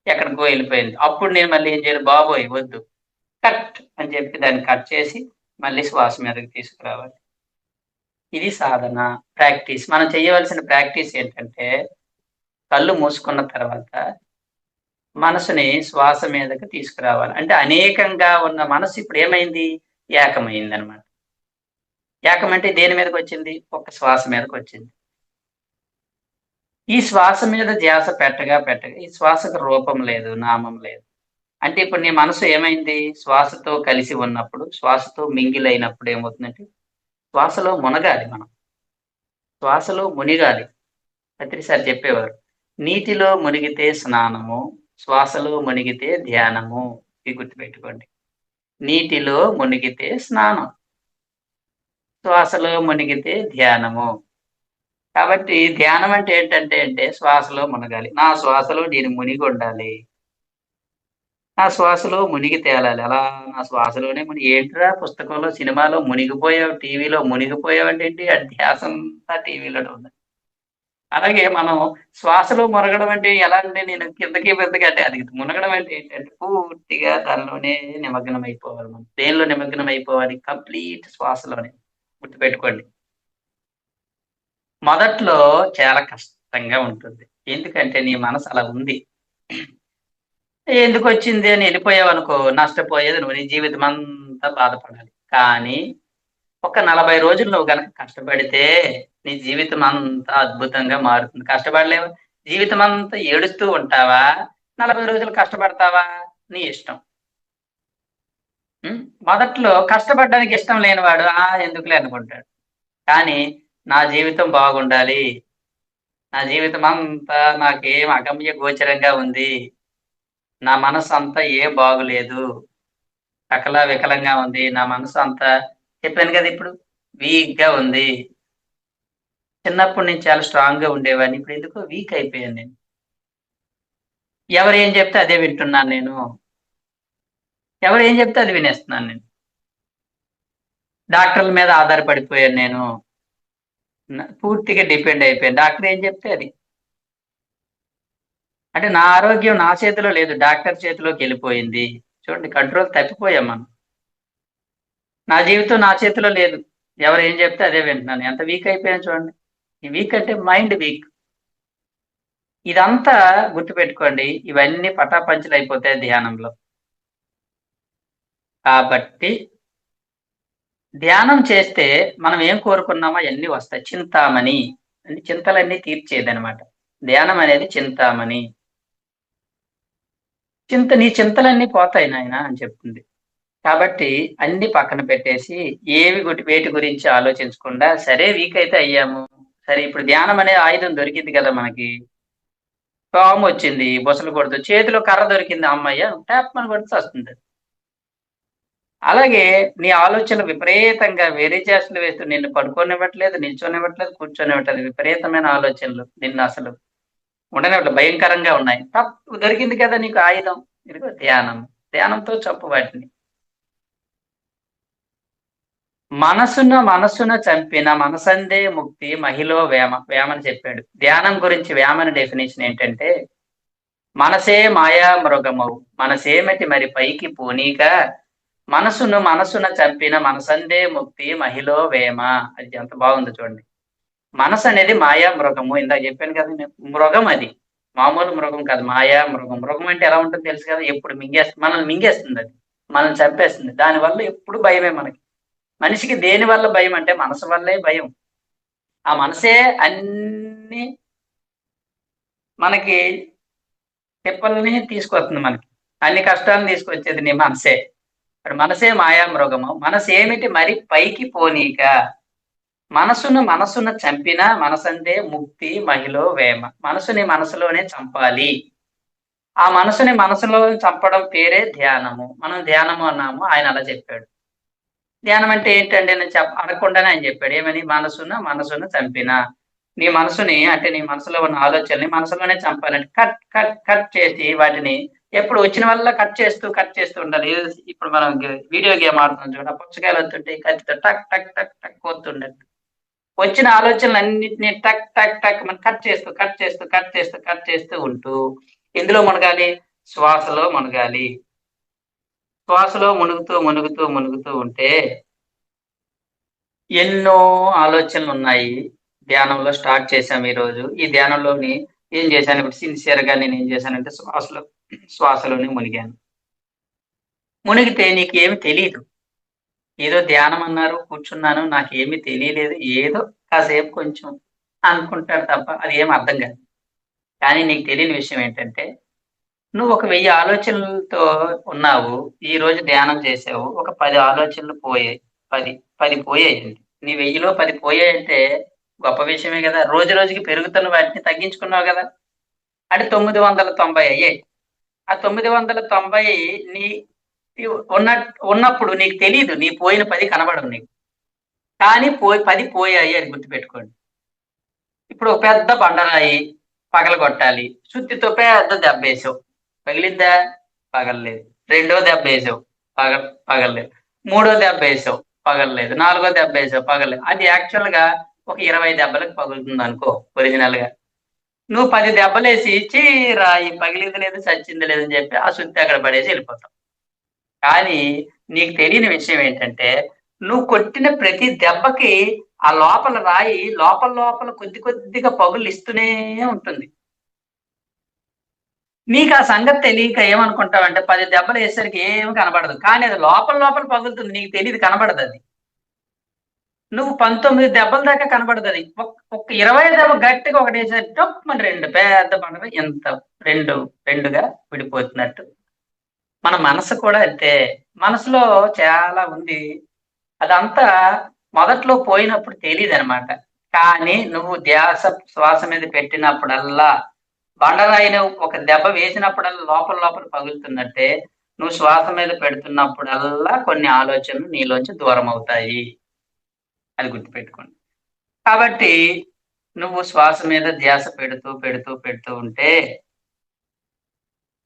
ఎక్కడికో ఎళ్ళిపోయింది. అప్పుడు నేను మళ్ళీ ఏం చేయాలి, బాబోయ్! వద్దు. కట్ అని చెప్పి దాన్ని కట్ చేసి మళ్ళీ శ్వాస మీదకి తీసుకురావాలి. ఇది సాధన, ప్రాక్టీస్. మనం చేయవలసిన ప్రాక్టీస్ ఏంటంటే, కళ్ళు మూసుకున్న తర్వాత మనసుని శ్వాస మీదకి తీసుకురావాలి. అంటే అనేకంగా ఉన్న మనసు ఇప్పుడేమైంది? ఏకమైందనమాట. ఏకమంటే దేని మీదకొచ్చింది? ఒక శ్వాస మీదకొచ్చింది. ఈ శ్వాస మీద ధ్యాస పెట్టగా ఈ శ్వాసకు రూపం లేదు, నామం లేదు. అంటే ఇప్పుడు నీ మనసు ఏమైంది? శ్వాసతో కలిసి ఉన్నప్పుడు, శ్వాసతో మింగిల్ అయినప్పుడు ఏమవుతుందంటే, శ్వాసలో మునగాలి మనం. శ్వాసలో మునిగాలి. పత్రిసారి చెప్పేవారు. నీటిలో మునిగితే స్నానము, శ్వాసలో మునిగితే ధ్యానము. ఇది గుర్తుపెట్టుకోండి. నీటిలో మునిగితే స్నానం, శ్వాసలో మునిగితే ధ్యానము. కాబట్టి ధ్యానం అంటే ఏంటంటే శ్వాసలో మునగాలి. నా శ్వాసలో నేను మునిగుండాలి. నా శ్వాసలో మునిగి తేలాలి. అలా నా శ్వాసలోనే ఏంట్రా పుస్తకంలో, సినిమాలో మునిగిపోయావు, టీవీలో మునిగిపోయావంటే ఏంటి? ఆ ధ్యాసంతా టీవీలోనే ఉంది. అలాగే మనం శ్వాసలో మునగడం అంటే ఎలా అంటే నేను కిందకి మీదకి అంటే అది మునగడం అంటే ఏంటంటే పూర్తిగా దానిలోనే నిమగ్నం అయిపోవాలి మనం. దేనిలో నిమగ్నం అయిపోవాలి? కంప్లీట్ శ్వాసలోనే. గుర్తుపెట్టుకోండి. మొదట్లో చాలా కష్టంగా ఉంటుంది. ఎందుకంటే నీ మనసు అలా ఉంది. ఎందుకొచ్చింది అని ఎళ్ళిపోయావనుకో నష్టపోయేది నువ్వు. నీ జీవితం అంతా బాధపడాలి. కానీ ఒక 40 రోజులు నువ్వు గనక కష్టపడితే, నీ జీవితం అంతా అద్భుతంగా మారుతుంది. కష్టపడలేవా? జీవితం అంతా ఏడుస్తూ ఉంటావా? 40 రోజులు కష్టపడతావా? నీ ఇష్టం. ఉమ్, మొదట్లో కష్టపడడానికి ఇష్టం లేనివాడు ఎందుకులే అనుకుంటాడు. కానీ నా జీవితం బాగుండాలి, నా జీవితం అంతా నాకేం అగమ్య గోచరంగా ఉంది, నా మనసు అంతా ఏం బాగులేదు, సకల వికలంగా ఉంది, నా మనసు అంతా చెప్పాను కదా ఇప్పుడు వీక్ గా ఉంది. చిన్నప్పటి నుంచి చాలా స్ట్రాంగ్ గా ఉండేవాడిని, ఇప్పుడు ఎందుకో వీక్ అయిపోయాను నేను. ఎవరు ఏం చెప్తే అదే వింటున్నాను నేను, ఎవరు ఏం చెప్తే అది వినేస్తున్నాను నేను. డాక్టర్ల మీద ఆధారపడిపోయాను నేను, పూర్తిగా డిపెండ్ అయిపోయాను. డాక్టర్ ఏం చెప్తే అది. అంటే నా ఆరోగ్యం నా చేతిలో లేదు, డాక్టర్ చేతిలోకి వెళ్ళిపోయింది. చూడండి, కంట్రోల్ తప్పిపోయాం మనం. నా జీవితం నా చేతిలో లేదు, ఎవరు ఏం చెప్తే అదే వింటున్నాను. ఎంత వీక్ అయిపోయాను చూడండి. ఈ వీక్ అంటే మైండ్ వీక్. ఇదంతా గుర్తుపెట్టుకోండి, ఇవన్నీ పటాపంచలు అయిపోతాయి ధ్యానంలో. కాబట్టి ధ్యానం చేస్తే మనం ఏం కోరుకున్నామో అవన్నీ వస్తాయి. చింతామణి అంటే చింతలన్నీ తీర్చేదనమాట. ధ్యానం అనేది చింతామణి. నీ చింతలన్నీ పోతాయి నాయన అని చెప్తుంది. కాబట్టి అన్ని పక్కన పెట్టేసి వేటి గురించి ఆలోచించకుండా, సరే వీక్ అయితే అయ్యాము, సరే ఇప్పుడు ధ్యానం అనే ఆయుధం దొరికింది కదా మనకి. పాము వచ్చింది, బొసలు కొడుతూ చేతిలో కర్ర దొరికింది, అమ్మయ్య ట్యాప్ అని కొడితే వస్తుంది. అలాగే నీ ఆలోచనలు విపరీతంగా వేరే చేష్టలు వేస్తూ నిన్ను పడుకోనివ్వట్లేదు, నిల్చొనివ్వట్లేదు, కూర్చొనివ్వట్లేదు. విపరీతమైన ఆలోచనలు నిన్ను అసలు ఉండనివ్వట్లేదు, భయంకరంగా ఉన్నాయి. దొరికింది కదా నీకు ఆయుధం, ఇదిగో ధ్యానం. ధ్యానంతో చంపు వాటిని. మనసున చంపిన మనసందే ముక్తి మహిలో వేమ. వేమని చెప్పాడు. ధ్యానం గురించి వేమని డెఫినేషన్ ఏంటంటే, మనసే మాయా మృగమవు మనసేమిటి మరి పైకి పోనీక, మనసున చంపిన మనసందే ముక్తి మహిలో వేమ. అది ఎంత బాగుందో చూడండి. మనసు అనేది మాయా మృగము. ఇందాక చెప్పాను కదా నేను, మృగం అది. మామూలు మృగం కాదు, మాయా మృగం. మృగం అంటే ఎలా ఉంటుందో తెలుసు కదా, ఎప్పుడు మనల్ని మింగేస్తుంది అది, మనల్ని చంపేస్తుంది. దానివల్ల ఎప్పుడు భయమే మనకి. మనిషికి దేని వల్ల భయం అంటే మనసు వల్లే భయం. ఆ మనసే అన్ని మనకి తిప్పల్ని తీసుకొస్తుంది, మనకి అన్ని కష్టాలను తీసుకొచ్చేది నీ మనసే. ఇప్పుడు మనసే మాయా మృగము మనసేమిటి మరి పైకి పోనీక, మనసున చంపిన మనసందే ముక్తి మహిలో వేమ. మనసుని మనసులోనే చంపాలి. ఆ మనసుని మనసులో చంపడం పేరే ధ్యానము. మనం ధ్యానము అన్నాము, ఆయన అలా చెప్పాడు. ధ్యానం అంటే ఏంటండి నేను అడగకుండానే ఆయన చెప్పాడు. ఏమని? మనసున చంపిన. నీ మనసుని అంటే నీ మనసులో ఉన్న ఆలోచనని మనసులోనే చంపాలంటే కట్ కట్ కట్ చేసి వాటిని ఎప్పుడు వచ్చిన వల్ల కట్ చేస్తూ ఉండాలి. ఇప్పుడు మనం వీడియో గేమ్ ఆడుతున్నాం చూడ, పుచ్చకాయలు వస్తుంటే కత్తితో టక్ టక్ టక్ టక్ కోతుండాలి. వచ్చిన ఆలోచనలన్నింటినీ టక్ టక్ టక్ మనం కట్ చేస్తూ ఉంటూ ఎందులో మునగాలి? శ్వాసలో మునగాలి. శ్వాసలో మునుగుతూ ఉంటే ఎన్నో ఆలోచనలు ఉన్నాయి. ధ్యానంలో స్టార్ట్ చేశాము ఈ రోజు. ఈ ధ్యానంలోని ఏం చేశాను, ఇప్పుడు సిన్సియర్ గా నేను ఏం చేశానంటే శ్వాసలోనే మునిగాను. మునిగితే నీకేమి తెలియదు. ఏదో ధ్యానం అన్నారు, కూర్చున్నాను, నాకేమీ తెలియలేదు, ఏదో కాసేపు కొంచెం అనుకుంటాడు తప్ప అది ఏం అర్థం కాదు. కానీ నీకు తెలియని విషయం ఏంటంటే, నువ్వు ఒక 1000 ఆలోచనలతో ఉన్నావు. ఈ రోజు ధ్యానం చేసావు, ఒక 10 ఆలోచనలు పోయాయి. 10 పోయాయండి. నీ 1000లో 10 పోయాయంటే గొప్ప విషయమే కదా. రోజు రోజుకి పెరుగుతున్న వాటిని తగ్గించుకున్నావు కదా. అంటే 990 అయ్యాయి. ఆ 990 నీ ఉన్న ఉన్నప్పుడు నీకు తెలియదు, నీ పోయిన 10 కనబడవు నీకు. కానీ 10 పోయాయి అని గుర్తుపెట్టుకోండి. ఇప్పుడు ఒక పెద్ద బండరాయి పగలగొట్టాలి, సుత్తితో పెద్ద దెబ్బ వేసావు, పగిలిద్దా? పగలలేదు. రెండో దెబ్బ వేసావు, పగలలేదు. మూడో దెబ్బ వేసావు, పగలలేదు. నాలుగో దెబ్బ వేసావు, పగలలేదు. అది యాక్చువల్ గా ఒక 20 దెబ్బలకు పగులుతుంది అనుకో ఒరిజినల్ గా. నువ్వు 10 దెబ్బలేసి రాయి పగిలింది లేదు, చచ్చింది లేదని చెప్పి ఆ సుత్తి అక్కడ పడేసి వెళ్ళిపోతావు. కానీ నీకు తెలియని విషయం ఏంటంటే, నువ్వు కొట్టిన ప్రతి దెబ్బకి ఆ లోపల రాయి లోపల కొద్దిగా పగులు ఇస్తూనే ఉంటుంది. నీకు ఆ సంగతి తెలియక ఏమనుకుంటావంటే 10 దెబ్బలు వేసరికి ఏమి కనబడదు, కానీ అది లోపల పగులుతుంది, నీకు తెలియదు, కనబడదు అది. నువ్వు 19 దెబ్బల దాకా కనబడదు అది. ఒక 20 దెబ్బ గట్టిగా ఒకటి వేసేటప్పుడు మన రెండు పెద్ద పండుగ ఎంత రెండుగా విడిపోతున్నట్టు మన మనసు కూడా అంతే. మనసులో చాలా ఉంది. అదంతా మొదట్లో పోయినప్పుడు తెలీదనమాట. కానీ నువ్వు ధ్యాస శ్వాస మీద పెట్టినప్పుడల్లా, బండరాయిని ఒక దెబ్బ వేసినప్పుడల్లా లోపల లోపల పగులుతున్నట్టే, నువ్వు శ్వాస మీద పెడుతున్నప్పుడల్లా కొన్ని ఆలోచనలు నీలోంచి దూరమవుతాయి. అది గుర్తుపెట్టుకోండి. కాబట్టి నువ్వు శ్వాస మీద ధ్యాస పెడుతూ, పెడుతూ, పెడుతూ ఉంటే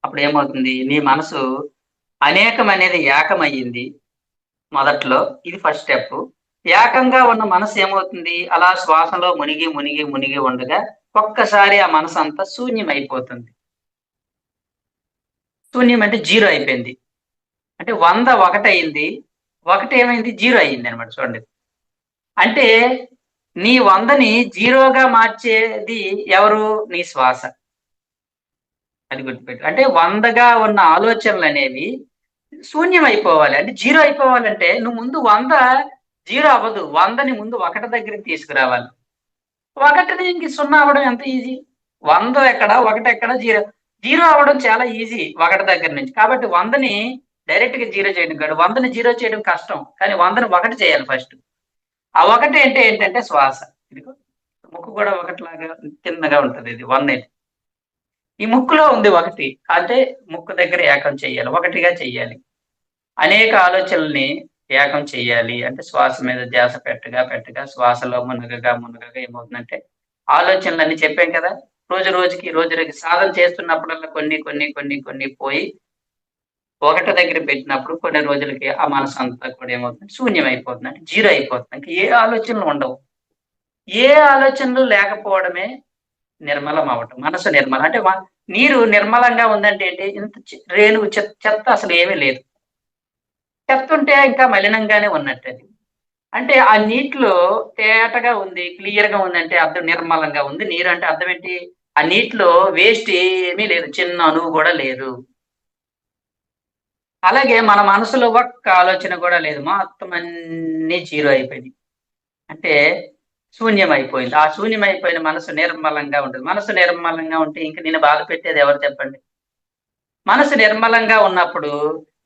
అప్పుడేమవుతుంది? నీ మనసు అనేకమనేది ఏకమయ్యింది మొదట్లో. ఇది ఫస్ట్ స్టెప్పు. ఏకంగా ఉన్న మనసు ఏమవుతుంది? అలా శ్వాసలో మునిగి, మునిగి, మునిగి ఉండగా ఒక్కసారి ఆ మనసంతా శూన్యమైపోతుంది. శూన్యం అంటే 0 అయిపోయింది. అంటే 100 ఒకటయింది. ఒకటేమైంది? 0 అయిందనమాట చూడండి. అంటే నీ 100ని 0గా మార్చేది ఎవరు? నీ శ్వాస. అది గుర్తుపెట్టు. అంటే 100గా ఉన్న ఆలోచనలనేవి శూన్యమైపోవాలి. అంటే 0 అయిపోవాలంటే నువ్వు ముందు 100 0 అవ్వదు. 100ని ముందు 1 దగ్గరికి తీసుకురావాలి. 1ని ఇంక 0 అవ్వడం ఎంత ఈజీ. 100 ఎక్కడ? 1 ఎక్కడ? 0. 0 అవ్వడం చాలా ఈజీ 1 దగ్గర నుంచి. కాబట్టి 100ని డైరెక్ట్‌గా 0 చేయడం కాదు. 100ని 0 చేయడం కష్టం. కానీ 100ని 1 చేయాలి ఫస్ట్. ఆ 1 అంటే ఏంటంటే శ్వాస. ఇదిగో ముక్కు కూడా ఒకటిలాగా చిన్నగా ఉంటది ఇది 1 ఈ ముక్కులో ఉంది 1. అంటే ముక్కు దగ్గర ఏకం చెయ్యాలి. ఒకటిగా చెయ్యాలి. అనేక ఆలోచనల్ని ఏకం చెయ్యాలి. అంటే శ్వాస మీద ధ్యాస పెట్టగా, పెట్టగా శ్వాసలో మునగగా, మునగగా ఏమవుతుందంటే ఆలోచనలన్నీ చెప్పాం కదా! రోజు రోజుకి, రోజు రోజుకి సాధన చేస్తున్నప్పుడల్లా కొన్ని, కొన్ని, కొన్ని, కొన్ని పోయి ఒకటి దగ్గర పెట్టినప్పుడు కొన్ని రోజులకి ఆ మనసంతా కూడా ఏమవుతుంది? శూన్యమైపోతుంది. అంటే 0 అయిపోతుంది. ఇంక ఏ ఆలోచనలు ఉండవు. ఏ ఆలోచనలు లేకపోవడమే నిర్మలం అవ్వటం. మనసు నిర్మలం. అంటే నీరు నిర్మలంగా ఉందంటే ఏంటి? ఇంత రేణువు చెత్త అసలు ఏమీ లేదు. చెత్త ఉంటే ఇంకా మలినంగానే ఉన్నట్టది. అంటే ఆ నీటిలో తేటగా ఉంది, క్లియర్‌గా ఉందంటే అర్థం నిర్మలంగా ఉంది. నీరు అంటే అర్థం ఏంటి? ఆ నీటిలో వేస్ట్ ఏమీ లేదు. చిన్న అణువు గూడా లేదు. అలాగే మన మనసులో ఒక్క ఆలోచన గూడా లేదు. మొత్తం అన్నీ 0 అయిపోయినాయి. అంటే శూన్యమైపోయింది. ఆ శూన్యమైపోయిన మనసు నిర్మలంగా ఉంటది. మనసు నిర్మలంగా ఉంటే ఇంక నిన్ను బాధ పెట్టేది ఎవరు చెప్పండి? మనసు నిర్మలంగా ఉన్నప్పుడు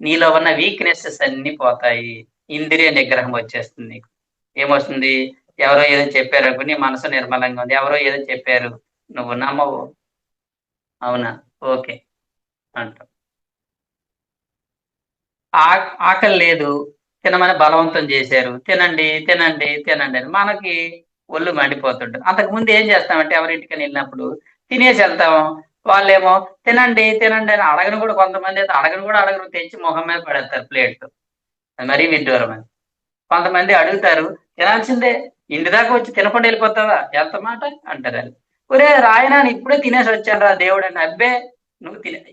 నీలో ఉన్న వీక్‌నెసెస్ అన్నీ పోతాయి. ఇంద్రియ నిగ్రహం వచ్చేస్తుంది నీకు. ఏమొస్తుంది? ఎవరో ఏదో చెప్పారనుకో నీ మనసు నిర్మలంగా ఉంది. ఎవరో ఏదో చెప్పారు. నువ్వు నమ్మవు. అవునా? ఓకే. అంటావు. ఆకలి లేదు. తినమని బలవంతం చేశారు. తినండి, తినండి, తినండి అని. మనకి ఒళ్ళు మండిపోతుంటది. అంతకుముందు ఏం చేస్తామంటే ఎవరింటికైనా ఎళ్ళినప్పుడు తినేసి ఎళ్తాం. వాళ్ళేమో తినండి, తినండి అని అడగను కూడా కొంతమందైతే అడగను కూడా అడగరు. తెచ్చి మొహం మీద పడేస్తారు ప్లేట్‌తో. అది మరీ విడ్డూరం అది. కొంతమంది అడుగుతారు. తినాల్సిందే. ఇంటి దాకా వచ్చి తినకుండా ఎళ్ళిపోతావా? ఎంత మాట అంటారాళ్ళు. ఒరేయ్ రాయనా ఇప్పుడే తినేసొచ్చానురా దేవుడని. అబ్బే! నువ్వు తినే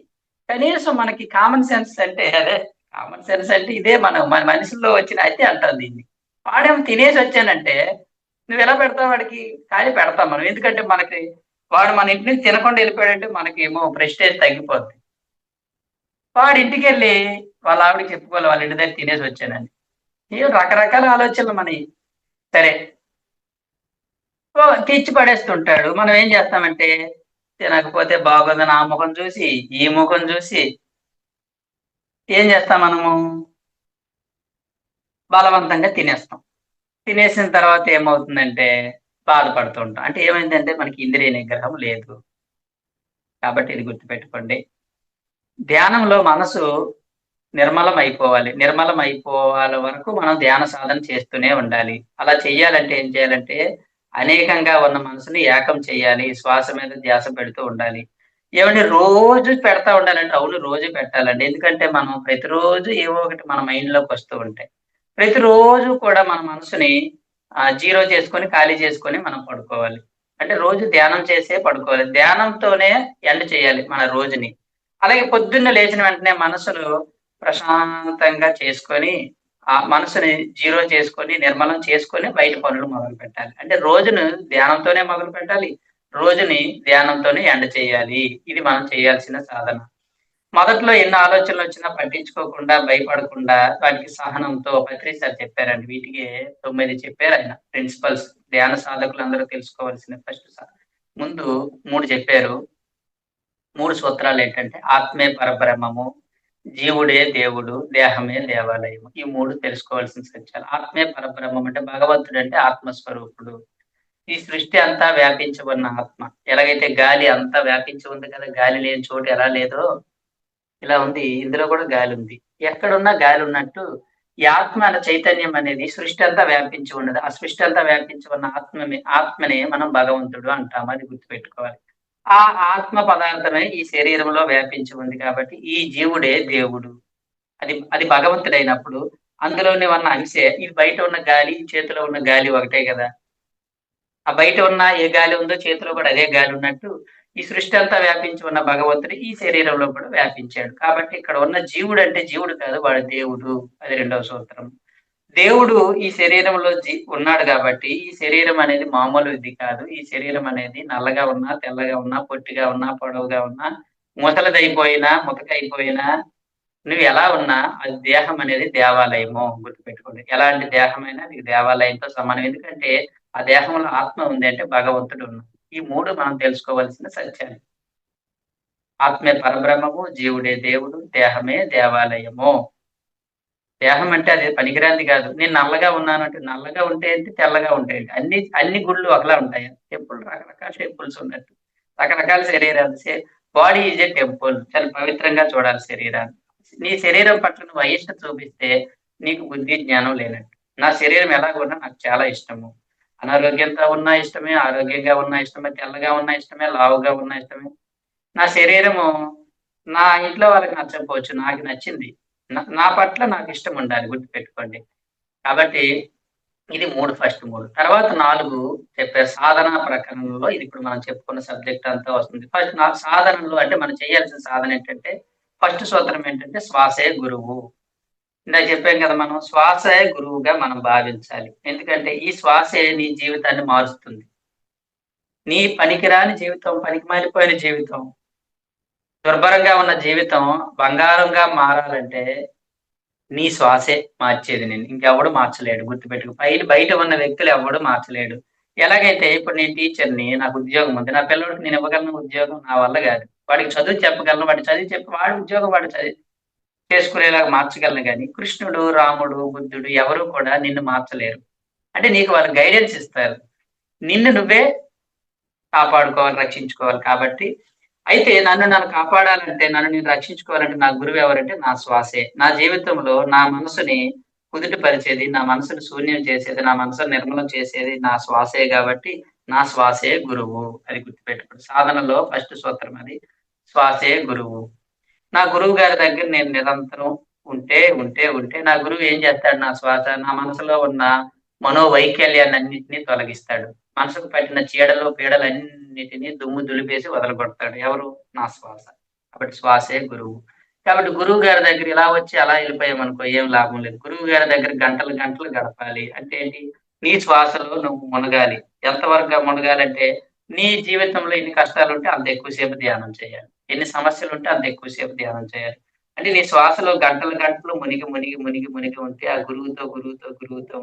కనీసం మనకి కామన్ సెన్స్ అంటే అదే కామన్ సెన్స్ అంటే ఇదే మన మనుషుల్లో వచ్చిన అతి అంటాం దీన్ని. వాడేమో తినేసొచ్చానంటే నువ్వెలా పెడతావు వాడికి? కానీ పెడతాం మనం. ఎందుకంటే మనకి వాడు మన ఇంటి నుంచి తినకుండా ఎళ్ళిపోయాడంటే మనకేమో ప్రెస్టేజ్ తగ్గిపోద్ది. వాడు ఇంటికెళ్ళి వాళ్ళ ఆవిడకి చెప్పుకోవాలి వాళ్ళ ఇంటి దగ్గర తినేసొచ్చానని. ఏవో రకరకాల ఆలోచనలు మనయి. సరే. తెచ్చి పడేస్తుంటాడు. మనం ఏం చేస్తామంటే, తినకపోతే బాగోదని ఆ ముఖం చూసి, ఈ ముఖం చూసి ఏం చేస్తాం మనము? బలవంతంగా తినేస్తాం. తినేసిన తర్వాత ఏమవుతుందంటే, బాధపడుతూ ఉంటాం. అంటే ఏమైందంటే మనకి ఇంద్రియ నిగ్రహం లేదు. కాబట్టి ఇది గుర్తుపెట్టుకోండి. ధ్యానంలో మనసు నిర్మలం అయిపోవాలి. నిర్మలం అయిపోవాల వరకు మనం ధ్యాన సాధన చేస్తూనే ఉండాలి. అలా చెయ్యాలంటే ఏం చేయాలంటే, అనేకంగా ఉన్న మనసుని ఏకం చేయాలి. శ్వాస మీద ధ్యాస పెడుతూ ఉండాలి. ఏవండీ రోజు పెడతా ఉండాలంటే, అవును రోజు పెట్టాలండి. ఎందుకంటే మనం ప్రతిరోజు ఏవో ఒకటి మన మైండ్‌లోకొస్తూ ఉంటాయి. ప్రతిరోజు కూడా మన మనసుని 0 చేసుకొని, ఖాళీ చేసుకొని మనం పడుకోవాలి. అంటే రోజు ధ్యానం చేసే పడుకోవాలి. ధ్యానంతోనే ఎండ్ చేయాలి మన రోజుని. అలాగే పొద్దున్న లేచిన వెంటనే మనసును ప్రశాంతంగా చేసుకొని, ఆ మనసుని 0 చేసుకొని, నిర్మలం చేసుకొని బయట పనులు మొదలుపెట్టాలి. అంటే రోజును ధ్యానంతోనే మొదలుపెట్టాలి. రోజుని ధ్యానంతోనే ఎండ్ చేయాలి. ఇది మనం చేయాల్సిన సాధన. మొదట్లో ఎన్ని ఆలోచనలొచ్చినా పట్టించుకోకుండా, భయపడకుండా వాటికి సహనంతో పత్రి సార్ చెప్పారండి. వీటికి 9 చెప్పారాయన ప్రిన్సిపల్స్. ధ్యాన సాధకులందరూ తెలుసుకోవాల్సిన ముందు 3 చెప్పారు. 3 సూత్రాలేంటంటే ఆత్మే పరబ్రహ్మము, జీవుడే దేవుడు, దేహమే దేవాలయం. ఈ 3 తెలుసుకోవాల్సిన సత్యాలు. ఆత్మే పరబ్రహ్మం అంటే భగవంతుడు అంటే ఆత్మస్వరూపుడు. ఈ సృష్టి అంతా వ్యాపించి ఉన్న ఆత్మ. ఎలాగైతే గాలి అంతా వ్యాపించి ఉంది కదా! గాలి లేని చోటు ఎలా లేదో, ఇలా ఉంది. ఇందులో కూడా గాలుంది. ఎక్కడున్నా గాలున్నట్టు, ఈ ఆత్మ అనే చైతన్యం అనేది సృష్టి అంతా వ్యాపించి ఉన్నది. ఆ సృష్టి అంతా వ్యాపించి ఉన్న ఆత్మనే మనం భగవంతుడు అంటాం. అది గుర్తుపెట్టుకోవాలి. ఆ ఆత్మ పదార్థమే ఈ శరీరంలో వ్యాపించి ఉంది కాబట్టి, ఈ జీవుడే దేవుడు. అది అది భగవంతుడైనప్పుడు, అందులోనే ఉన్న అంశే ఈ బయట ఉన్న గాలి, ఈ చేతిలో ఉన్న గాలి ఒకటే గదా! ఆ బయట ఉన్న ఏ గాలి ఉందో చేతిలో కూడా అదే గాలి ఉన్నట్టు, ఈ సృష్టి అంతా వ్యాపించి ఉన్న భగవంతుడు ఈ శరీరంలో కూడా వ్యాపించాడు. కాబట్టి ఇక్కడ ఉన్న జీవుడు అంటే జీవుడు కాదు, వాడు దేవుడు. అది రెండవ సూత్రం. దేవుడు ఈ శరీరంలో ఉన్నాడు కాబట్టి, ఈ శరీరం అనేది మామూలుది కాదు. ఈ శరీరం అనేది నల్లగా ఉన్నా, తెల్లగా ఉన్నా, పొట్టిగా ఉన్నా, పొడవుగా ఉన్నా, ముసలిదైపోయినా, ముతకైపోయినా, నువ్వు ఎలా ఉన్నా అది దేహం అనేది దేవాలయము గుర్తుపెట్టుకోండి. ఎలాంటి దేహమైనా నీకు దేవాలయంతో సమానం. ఎందుకంటే ఆ దేహంలో ఆత్మ ఉంది అంటే భగవంతుడు ఉన్నాడు. ఈ 3 మనం తెలుసుకోవాల్సిన సత్యాలు. ఆత్మే పరబ్రహ్మము, జీవుడే దేవుడు, దేహమే దేవాలయము. దేహం అంటే అది పనికిరానిది కాదు. నేను నల్లగా ఉన్నానంటే నల్లగా ఉంటే ఏంటి? తెల్లగా ఉంటే ఏంటి? అన్ని గుళ్ళు ఒకలా ఉంటాయా? టెంపుల్ రకరకాల టెంపుల్స్ ఉన్నట్టు. రకరకాల శరీరాలు. Body is a temple. చాలా పవిత్రంగా చూడాలి శరీరాన్ని. నీ శరీరం పట్ల నువ్వు అయిష్టత చూపిస్తే నీకు బుద్ధి, జ్ఞానం లేనట్టు. నా శరీరం ఎలాగున్నా నాకు చాలా ఇష్టము. అనారోగ్యంతో ఉన్నా ఇష్టమే, ఆరోగ్యంగా ఉన్నా ఇష్టమే, తెల్లగా ఉన్నా ఇష్టమే, లావుగా ఉన్నా ఇష్టమే. నా శరీరము నా ఇంట్లో వాళ్ళకి నచ్చకపోవచ్చు. నాకు నచ్చింది. నా పట్ల నాకిష్టం ఉండాలి గుర్తుపెట్టుకోండి. కాబట్టి ఇది 3 ఫస్ట్ 3. తర్వాత 4 చెప్పారు. సాధనా ప్రకరణంలో ఇది ఇప్పుడు మనం చెప్పుకున్న సబ్జెక్ట్ అంతా వస్తుంది. ఫస్ట్ సాధనలో అంటే మనం చేయాల్సిన సాధన ఏంటంటే, ఫస్ట్ సూత్రం ఏంటంటే శ్వాసే గురువు. ఇందాక చెప్పాం కదా! మనం శ్వాసే గురువుగా మనం భావించాలి. ఎందుకంటే ఈ శ్వాసే నీ జీవితాన్ని మారుస్తుంది. నీ పనికిరాని జీవితం, పనికిమాలిపోయిన జీవితం, దుర్భరంగా ఉన్న జీవితం బంగారంగా మారాలంటే నీ శ్వాసే మార్చేది నిన్ను. ఇంకెవడు మార్చలేడు గుర్తుపెట్టుకో. బయట ఉన్న వ్యక్తులు ఎవ్వడు మార్చలేడు. ఎలాగైతే ఇప్పుడు నేను టీచర్‌ని, నాకు ఉద్యోగం ఉంది. నా పిల్లోడికి నేను ఇవ్వగలను ఉద్యోగం నా వల్ల గాదు. వాడికి చదువు చెప్పగలను. వాడికి చదువు చెప్పి వాడి ఉద్యోగం వాడు చేసుకునేలాగా మార్చగలను గానీ, కృష్ణుడు, రాముడు, బుద్ధుడు ఎవరు కూడా నిన్ను మార్చలేరు. అంటే నీకు వాళ్ళు గైడెన్స్ ఇస్తారు. నిన్ను నువ్వే కాపాడుకోవాలి, రక్షించుకోవాలి. కాబట్టి అయితే నన్ను కాపాడాలంటే, నన్ను నేను రక్షించుకోవాలంటే నా గురువెవరంటే నా శ్వాసే. నా జీవితంలో నా మనసుని కుదుటపరిచేది, నా మనసుని శూన్యం చేసేది, నా మనసుని నిర్మలం చేసేది నా శ్వాసే గాబట్టి, నా శ్వాసే గురువు. అది గుర్తుపెట్టుకోండి. సాధనలో ఫస్ట్ సూత్రం అది. శ్వాసే గురువు. నా గురువు గారి దగ్గర నేను నిరంతరం ఉంటే నా గురువు ఏం చేస్తాడు నా శ్వాస, నా మనసులో ఉన్న మనోవైకల్యాలన్నిటిని తొలగిస్తాడు. మనసుకు పట్టిన చీడలు, పీడలన్నిటిని దుమ్ము దులిపేసి వదలగొడతాడు. ఎవరు? నా శ్వాస. కాబట్టి శ్వాసే గురువు. కాబట్టి గురువు గారి దగ్గర ఇలా వచ్చి అలా ఎళ్ళిపోయామనుకో ఏం లాభం లేదు. గురువు గారి దగ్గర గంటలు గంటలు గడపాలి. అంటే ఏంటి? నీ శ్వాసలో నువ్వు మునగాలి. ఎంతవరకుగా మునగాలంటే నీ జీవితంలో ఎన్ని కష్టాలుంటే అంత ఎక్కువ సేపు ధ్యానం చేయాలి. ఎన్ని సమస్యలుంటే అంత ఎక్కువ సేపు ధ్యానం చేయాలి. అంటే నీ శ్వాసలో గంటలు గంటలు మునిగి ఉంటే ఆ గురువుతో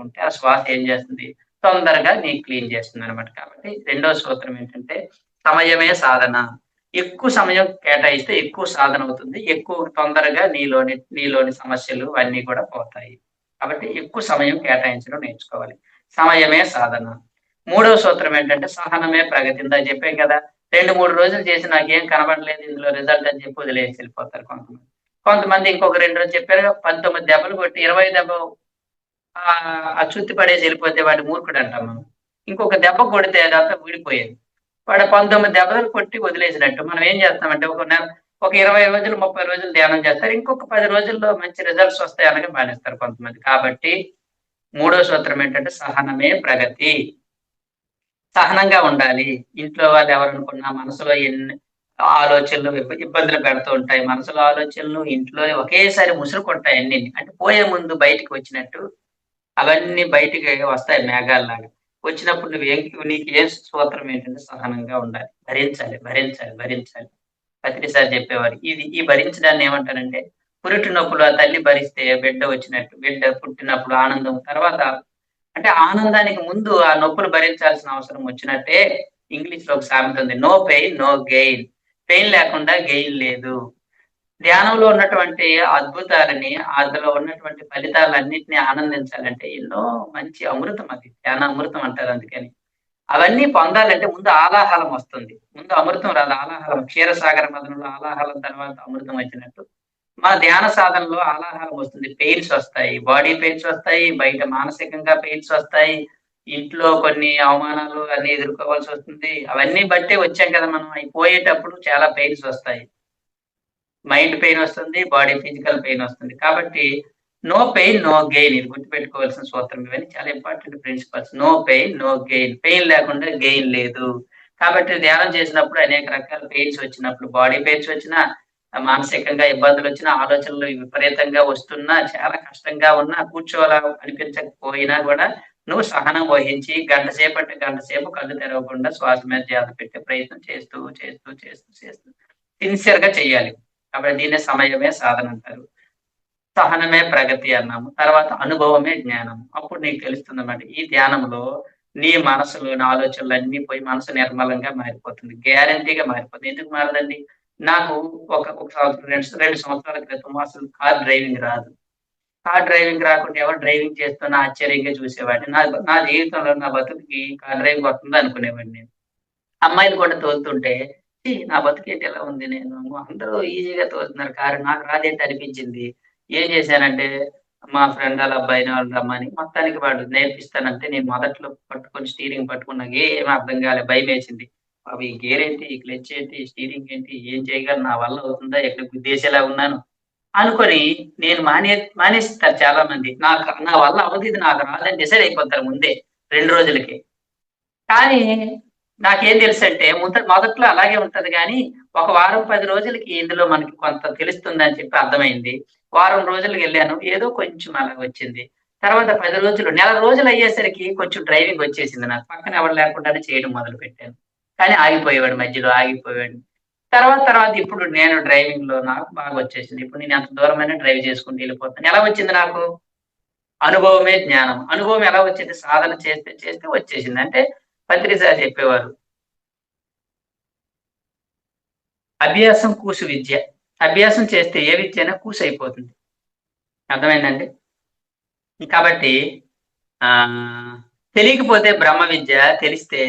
ఉంటే ఆ శ్వాస ఏం చేస్తుంది? తొందరగా క్లీన్ చేస్తుందనమాట. కాబట్టి రెండో సూత్రం ఏంటంటే సమయమే సాధన. ఎక్కువ సమయం కేటాయిస్తే ఎక్కువ సాధన అవుతుంది. ఎక్కువ తొందరగా నీలోని సమస్యలు అన్నీ కూడా పోతాయి. కాబట్టి ఎక్కువ సమయం కేటాయించడం నేర్చుకోవాలి. సమయమే సాధన. మూడవ సూత్రం ఏంటంటే సహనమే ప్రగతి. ఇందాక చెప్పాం కదా! 2, 3 రోజులు చేసి నాకేం కనబడలేదు ఇందులో రిజల్ట్ అని చెప్పి వదిలేసి వెళ్ళిపోతారు కొంతమంది. కొంతమంది ఇంకొక 2 రోజులు చెప్పారుగా 19 దెబ్బలు కొట్టి 20 దెబ్బ అచ్చుత్తి పడేసి వెళ్ళిపోతే వాడు మూర్ఖుడంటాం మనం. ఇంకొక దెబ్బ కొడితే అదంతా ఊడిపోయేది. వాడు 19 దెబ్బలు కొట్టి వదిలేసినట్టు. మనం ఏం చేస్తామంటే ఒక 20 రోజులు, 30 రోజులు ధ్యానం చేస్తారు. ఇంకొక 10 రోజుల్లో మంచి రిజల్ట్స్ వస్తాయి అనగా మానేస్తారు కొంతమంది. కాబట్టి మూడో సూత్రం ఏంటంటే సహనమే ప్రగతి. సహనంగా ఉండాలి. ఇంట్లో వాళ్ళు ఎవరనుకున్నా మనసులో ఎన్ని ఆలోచనలు ఇబ్బందులు పెడుతూ ఉంటాయి. మనసులో ఆలోచనలు ఇంట్లో ఒకేసారి ముసురుకుంటాయి అన్నిని. అంటే పోయే ముందు బయటికి వచ్చినట్టు అవన్నీ బయటికి వస్తాయి మేఘాల్లాగా. వచ్చినప్పుడు నీకు ఏ సూత్రం ఏంటంటే సహనంగా ఉండాలి. భరించాలి. ప్రతిసారి చెప్పేవారు. ఈ భరించడాన్ని ఏమంటారంటే పురిటి నొప్పులు ఆ తల్లి భరిస్తే బిడ్డ వచ్చినట్టు. బిడ్డ పుట్టినప్పుడు ఆనందం తర్వాత అంటే ఆనందానికి ముందు ఆ నొప్పులు భరించాల్సిన అవసరం వచ్చినట్టే ఇంగ్లీష్‌లో ఒక సామెత ఉంది. No pain, no gain. Pain లేకుండా గెయిన్ లేదు. ధ్యానంలో ఉన్నటువంటి అద్భుతాలని, అందులో ఉన్నటువంటి ఫలితాలన్నిటిని ఆనందించాలంటే ఎన్నో మంచి అమృతం అది. ధ్యాన అమృతం అంటారు అందుకని. అవన్నీ పొందాలంటే ముందు ఆలాహలం వస్తుంది. ముందు అమృతం రాదు. ఆలాహలం క్షీరసాగర మథనంలో ఆలాహలం తర్వాత అమృతం వచ్చినట్టు. మన ధ్యాన సాధనలో ఆలాహలం వస్తుంది. పెయిన్స్ వస్తాయి. బాడీ పెయిన్స్ వస్తాయి. బయట మానసికంగా పెయిన్స్ వస్తాయి. ఇంట్లో కొన్ని అవమానాలు అన్నీ ఎదుర్కోవాల్సి వస్తుంది. అవన్నీ బట్టే వచ్చాం కదా మనం. అయి పోయేటప్పుడు చాలా పెయిన్స్ వస్తాయి. మైండ్ పెయిన్ వస్తుంది. బాడీ ఫిజికల్ పెయిన్ వస్తుంది. కాబట్టి నో పెయిన్, నో గెయిన్ ఇది గుర్తుపెట్టుకోవాల్సిన సూత్రం. ఇవన్నీ చాలా important principles. No pain, no gain. Pain లేకుండా గెయిన్ లేదు. కాబట్టి ధ్యానం చేసినప్పుడు అనేక రకాల పెయిన్స్ వచ్చినప్పుడు, బాడీ పెయిన్స్ వచ్చినా, మానసికంగా ఇబ్బందులొచ్చినా, ఆలోచనలు విపరీతంగా వస్తున్నా, చాలా కష్టంగా ఉన్నా, కూర్చోవాలా అనిపించకపోయినా గూడా నువ్వు సహనం వహించి గంట సేపు కళ్ళు తెరవకుండా శ్వాస మీద ధ్యాస పెట్టే ప్రయత్నం చేస్తూ సిన్సియర్‌గా చేయాలి. కాబట్టి దీన్నే సమయమే సాధన అంటారు. సహనమే ప్రగతి అన్నాము. తర్వాత అనుభవమే జ్ఞానం. అప్పుడు నీకు తెలుస్తుందన్నమాట. ఈ ధ్యానంలో నీ మనసులోని ఆలోచనలన్నీ పోయి మనసు నిర్మలంగా మారిపోతుంది. గ్యారంటీగా మారిపోతుంది. ఎందుకు మారదండి? నాకు ఒక సంవత్సరం, 2 సంవత్సరాల క్రితం అసలు కార్ డ్రైవింగ్ రాదు. కార్ డ్రైవింగ్ రాకుండా ఎవరు డ్రైవింగ్ చేస్తున్నా ఆశ్చర్యంగా చూసేవాడిని. నా జీవితంలో నా బతుకుకి కార్ డ్రైవింగ్ వస్తుందా అనుకునేవాడిని నేను. అమ్మాయిలు కూడా తోలుతుంటే, ఛీ! నా బతుకేంటి ఇలా ఉంది నేను అందరూ ఈజీగా తోలుతున్నారు కారు. నాకు రాదేంటి అనిపించింది. ఏం చేశానంటే, మా ఫ్రెండ్ ఆళ్ళ అబ్బాయిని వాళ్ళని రమ్మని మొత్తానికి వాడు నేర్పిస్తానంటే నేను మొదట్లో పట్టుకొని స్టీరింగ్ పట్టుకొని నాకేమి అర్థం కాలే. భయమేసింది. బాబోయ్! ఈ గేర్ ఏంటి? ఈ క్లచ్ ఏంటి? ఈ స్టీరింగ్ ఏంటి? ఏం చేయగలను? నా వల్ల అవుతుందా? ఎక్కడ గుద్దేసేలా ఉన్నాను. అనుకోని నేను మానేస్తారు చాలా మంది. నా వల్ల అవ్వదు ఇది నాకు రాదని డిసైడ్ అయిపోతారు ముందే 2 రోజులకే. కానీ నాకేం తెలుసంటే మొదట్లో అలాగే ఉంటది గానీ, ఒక వారం, 10 రోజులకి ఇందులో మనకి కొంత తెలుస్తుందని చెప్పి అర్థమైంది. వారం రోజులకెళ్ళాను. ఏదో కొంచెం అలా వచ్చింది. తర్వాత 10 రోజులు, నెల రోజులయ్యేసరికి కొంచెం డ్రైవింగ్ వచ్చేసింది నాకు. పక్కన ఎవరు లేకుండానే చేయడం మొదలుపెట్టాను. కానీ ఆగిపోయేవాడు మధ్యలో ఆగిపోయేవాడిని. తర్వాత ఇప్పుడు నేను డ్రైవింగ్‌లో నాకు బాగొచ్చేసింది. ఇప్పుడు నేను ఎంత దూరమైనా డ్రైవ్ చేసుకుంటూ ఎళ్ళిపోతాను. ఎలా వచ్చింది నాకు? అనుభవమే జ్ఞానం. అనుభవం ఎలా వచ్చింది? సాధన చేస్తే వచ్చేసింది. అంటే పత్రి సార్ చెప్పేవారు. అభ్యాసం కూసు విద్య. అభ్యాసం చేస్తే ఏ విద్య అయినా కూసయిపోతుంది. అర్థమైందండి? కాబట్టి తెలియకపోతే బ్రహ్మ విద్య, తెలిస్తే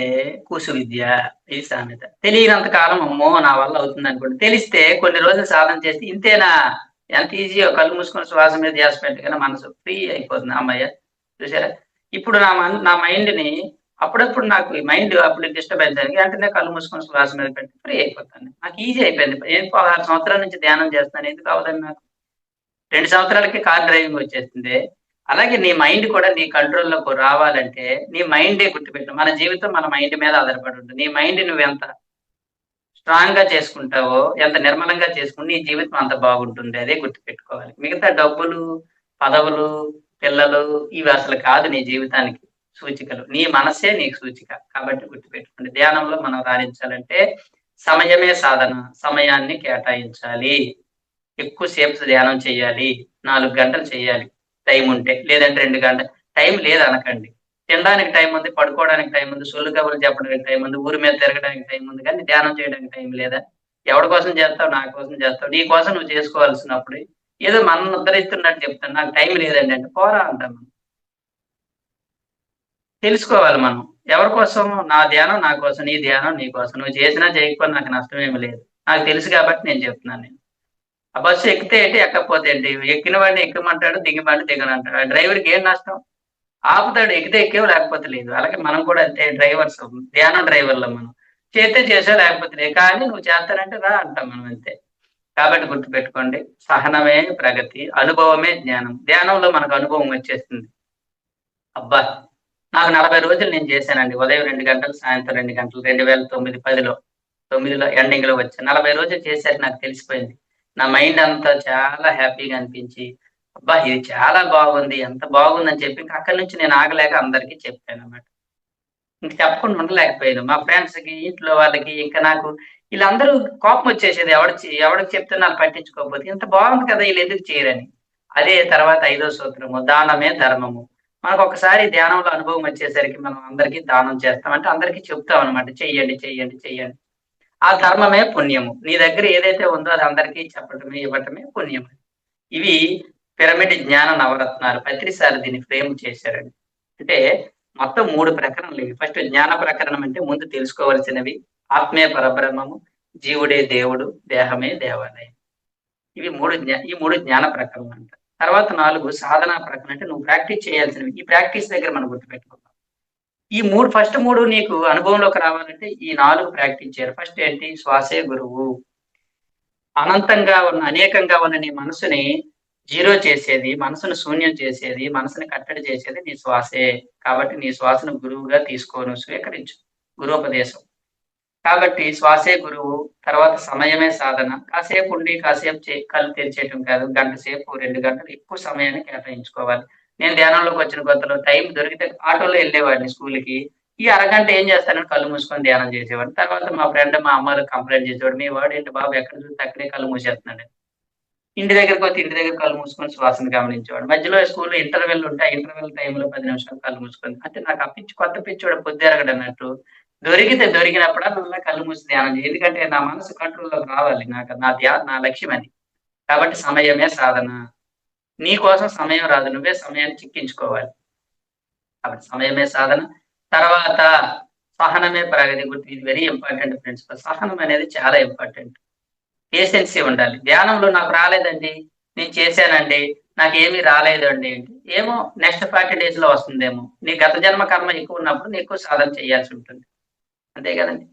కూసు విద్య. ఇది సామెత. తెలియనంత కాలం అమ్మో! నా వల్ల అవుతుందనుకోండి. తెలిస్తే కొన్ని రోజులు సాధన చేస్తే ఇంతేనా? ఎంత ఈజీయో కళ్ళు మూసుకొని శ్వాస మీద ధ్యాస పెట్టగానే మనసు ఫ్రీ అయిపోతుంది. హమ్మయ్య! చూసారా? ఇప్పుడు నా మైండ్‌ని అప్పుడప్పుడు నాకు ఈ మైండ్ అప్పుడు డిస్టర్బెన్స్ అయింది. వెంటనే కళ్ళు మూసుకొని శ్వాస మీద పెట్టి ఫ్రీ అయిపోతాను. నాకు ఈజీ అయిపోయింది. నేను 16 సంవత్సరాల నుంచి ధ్యానం చేస్తున్నాను. ఎందుకు అవ్వదండి నాకు? 2 సంవత్సరాలకే కార్ డ్రైవింగ్ వచ్చేస్తుంది. అలాగే నీ మైండ్ కూడా నీ కంట్రోల్‌లోకి రావాలంటే, నీ మైండే గుర్తుపెట్టు. మన జీవితం మన మైండ్ మీద ఆధారపడి ఉంటుంది. నీ మైండ్ నువ్వెంత స్ట్రాంగ్‌గా చేసుకుంటావో, ఎంత నిర్మలంగా చేసుకుంటే నీ జీవితం అంత బాగుంటుంది. అదే గుర్తుపెట్టుకోవాలి. మిగతా డబ్బులు, పదవులు, పిల్లలు ఇవి అసలు కాదు నీ జీవితానికి సూచికలు. నీ మనస్సే నీకు సూచిక. కాబట్టి గుర్తుపెట్టుకోండి. ధ్యానంలో మనం రాణించాలంటే సమయమే సాధన. సమయాన్ని కేటాయించాలి. ఎక్కువ సేపు ధ్యానం చేయాలి. 4 గంటలు చేయాలి. టైం ఉంటే. లేదంటే 2 గంటలు. టైం లేదనకండి. తినడానికి టైం ఉంది, పడుకోవడానికి టైం ఉంది, సొల్లు కబుర్లు చెప్పడానికి టైం ఉంది, ఊరి మీద తిరగడానికి టైం ఉంది కానీ ధ్యానం చేయడానికి టైం లేదా? ఎవడి కోసం చేస్తావు? నా కోసం చేస్తావు. నీ కోసం నువ్వు చేసుకోవాల్సినప్పుడు ఏదో మనల్ని ఉద్ధరిస్తున్నట్టు చెప్తాను. నాకు టైం లేదండి అంటే పోరా అంటాం మనం. తెలుసుకోవాలి మనం. ఎవరి కోసం? నా ధ్యానం నా కోసం, నీ ధ్యానం నీ కోసం. నువ్వు చేసినా చేయకపోయినా నాకు నష్టమేమి లేదు. నాకు తెలుసు కాబట్టి నేను చెప్తున్నాను నేను. ఆ బస్సు ఎక్కితే ఏంటి? ఎక్కకపోతే ఏంటి? ఎక్కిన వాడిని ఎక్కమంటాడు, దిగినవాడిని దిగనంటాడు. ఆ డ్రైవర్‌కి ఏం నష్టం? ఆపుతాడు. ఎక్కితే ఎక్కావు లేకపోతే లేదు. అలాగే మనం కూడా అంతే డ్రైవర్స్ ధ్యానం డ్రైవర్లం మనం. చేస్తే చేసావు లేకపోతే లేదు. కానీ నువ్వు చేస్తానంటే రా అంటాం మనం అంతే. కాబట్టి గుర్తుపెట్టుకోండి. సహనమే ప్రగతి, అనుభవమే జ్ఞానం. ధ్యానంలో మనకు అనుభవం వచ్చేస్తుంది. అబ్బా! నాకు 40 రోజులు నేను చేశానండి. ఉదయం 2 గంటలు, సాయంత్రం 2 గంటలు 2009, 10లో 9లో ఎండింగ్‌లో వచ్చా. 40 రోజులు చేశాక నాకు తెలిసిపోయింది. నా మైండ్ అంతా చాలా హ్యాపీగా అనిపించి, అబ్బా! ఇది చాలా బాగుంది. ఎంత బాగుందని చెప్పి ఇంక అక్కడి నుంచి నేను ఆగలేక అందరికి చెప్పానన్నమాట. ఇంక చెప్పకుండా ఉండలేకపోయాను. మా ఫ్రెండ్స్‌కి, ఇంట్లో వాళ్ళకి ఇంకా నాకు ఈళ్ళందరూ కోపమొచ్చేసేది. ఎవడికి చెప్తున్నా ఆళ్ళు పట్టించుకోకపోతే. ఇంత బాగుంది కదా! ఈళ్ళెందుకు చేయరని. అదే తర్వాత ఐదో సూత్రము దానమే ధర్మము. మనకొకసారి ధ్యానంలో అనుభవం వచ్చేసరికి మనం అందరికి దానం చేస్తాం. అంటే అందరికి చెప్తామనమాట. చెయ్యండి. ఆ ధర్మమే పుణ్యము. నీ దగ్గర ఏదైతే ఉందో అది అందరికీ చెప్పటమే, ఇవ్వటమే పుణ్యం. ఇవి పిరమిడ్ జ్ఞాన నవరత్నాలు. పత్రిసారి దీన్ని ఫ్రేమ్ చేశారండి. అంటే మొత్తం 3 ప్రకరణలు ఇవి. ఫస్ట్ జ్ఞాన ప్రకరణం అంటే ముందు తెలుసుకోవాల్సినవి. ఆత్మే పరబ్రహ్మము, జీవుడే దేవుడు, దేహమే దేవాలయం. ఈ 3 జ్ఞాన ప్రకరణలు అంట. తర్వాత 4 సాధనా ప్రకరణ అంటే నువ్వు ప్రాక్టీస్ చేయాల్సినవి. ఈ ప్రాక్టీస్ దగ్గర మనం గుర్తుపెట్టుకోవాలి. ఈ 3 నీకు అనుభవంలోకి రావాలంటే ఈ 4 ప్రాక్టీస్ చేయాలి. ఫస్ట్ ఏంటి? శ్వాసే గురువు. అనంతంగా ఉన్న, అనేకంగా ఉన్న నీ మనసుని జీరో చేసేది, మనసును శూన్యం చేసేది, మనసుని కట్టడి చేసేది నీ శ్వాసే. కాబట్టి నీ శ్వాసను గురువుగా తీసుకోను, స్వీకరించు. గురూపదేశం. కాబట్టి శ్వాసే గురువు. తర్వాత సమయమే సాధన. కాసేపు ఉండి, కాసేపు కళ్ళు తెరిచేయటం కాదు. గంట సేపు, 2 గంటలు ఎక్కువ సమయాన్ని కేటాయించుకోవాలి. నేను ధ్యానంలోకి వచ్చిన కొత్తలో టైం దొరికితే ఆటోలో వెళ్ళేవాడిని స్కూల్‌కి. ఈ అరగంట ఏం చేస్తానంటే కళ్ళు మూసుకొని ధ్యానం చేసేవాడిని. తర్వాత మా ఫ్రెండ్ మా అమ్మోళ్ళకి కంప్లెయింట్ చేసేవాడు. "మీ వాడేంటి బాబు ఎక్కడ చూస్తే అక్కడే కళ్ళు మూసేస్తున్నాడని." ఇంటి దగ్గరకొస్తే ఇంటి దగ్గర కళ్ళు మూసుకొని శ్వాసను గమనించేవాడు. మధ్యలో స్కూల్‌లో ఇంటర్వెల్ ఉంటే, ఆ ఇంటర్వెల్ టైమ్‌లో 10 నిమిషాలు కళ్ళు మూసుకొని అంటే నాకు ఆ పిచ్చి కొత్త పిచ్చోడు పొద్దెరగడన్నట్టు. దొరికితే దొరికినప్పుడల్లా కళ్ళు మూసి ధ్యానం చేయి. ఎందుకంటే నా మనసు కంట్రోల్‌లోకి రావాలి. నా లక్ష్యం అది. కాబట్టి సమయమే సాధన. నీ కోసం సమయం రాదు. నువ్వే సమయాన్ని చిక్కించుకోవాలి. కాబట్టి సమయమే సాధన. తర్వాత సహనమే ప్రగతి. ఇది వెరీ ఇంపార్టెంట్ ప్రిన్సిపల్. సహనం అనేది చాలా ఇంపార్టెంట్. పేషెన్సీ ఉండాలి. ధ్యానంలో నాకు రాలేదండి, నేను చేశానండి, నాకేమీ రాలేదండి అంటే, ఏమో నెక్స్ట్ 40 డేస్‌లో వస్తుందేమో. నీ గత జన్మ కర్మ ఎక్కువున్నప్పుడు నువ్వు ఎక్కువ సాధన చేయాల్సి ఉంటుంది. అంతే కదండీ!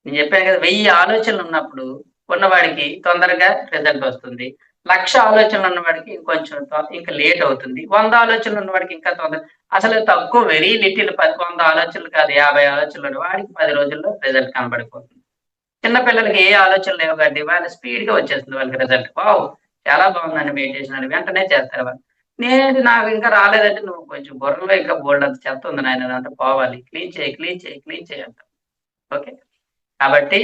నేను చెప్పాను కదా! 1000 ఆలోచనలున్నప్పుడు ఉన్నవాడికి తొందరగా రిజల్ట్ వస్తుంది. 1,00,000 ఆలోచనలున్నవాడికి ఇంకొంచెం ఇంకా లేట్ అవుతుంది. 100 ఆలోచనలున్నవాడికి ఇంకా అసలు తక్కువ వెరీ లిటిల్ 100 ఆలోచనలు కాదు, 50 ఆలోచనలు వాడికి 10 రోజుల్లో రిజల్ట్ కనబడిపోతుంది. చిన్న పిల్లలకి ఏ ఆలోచనలు లేవు కదండీ! వాళ్ళు స్పీడ్‌గా వచ్చేస్తుంది వాళ్ళకి రిజల్ట్. వావ్! చాలా బాగుందండి మెడిటేషన్ అని వెంటనే చేస్తారు వాళ్ళు. నాకు ఇంకా రాలేదంటే నువ్వు కొంచెం బుర్రలో ఇంకా బోలెడంత చెత్త ఉంది నాయన అదంతా పోవాలి. క్లీన్ చేయి, క్లీన్ చేయి, క్లీన్ చేయి అంటాం. ఓకే. కాబట్టి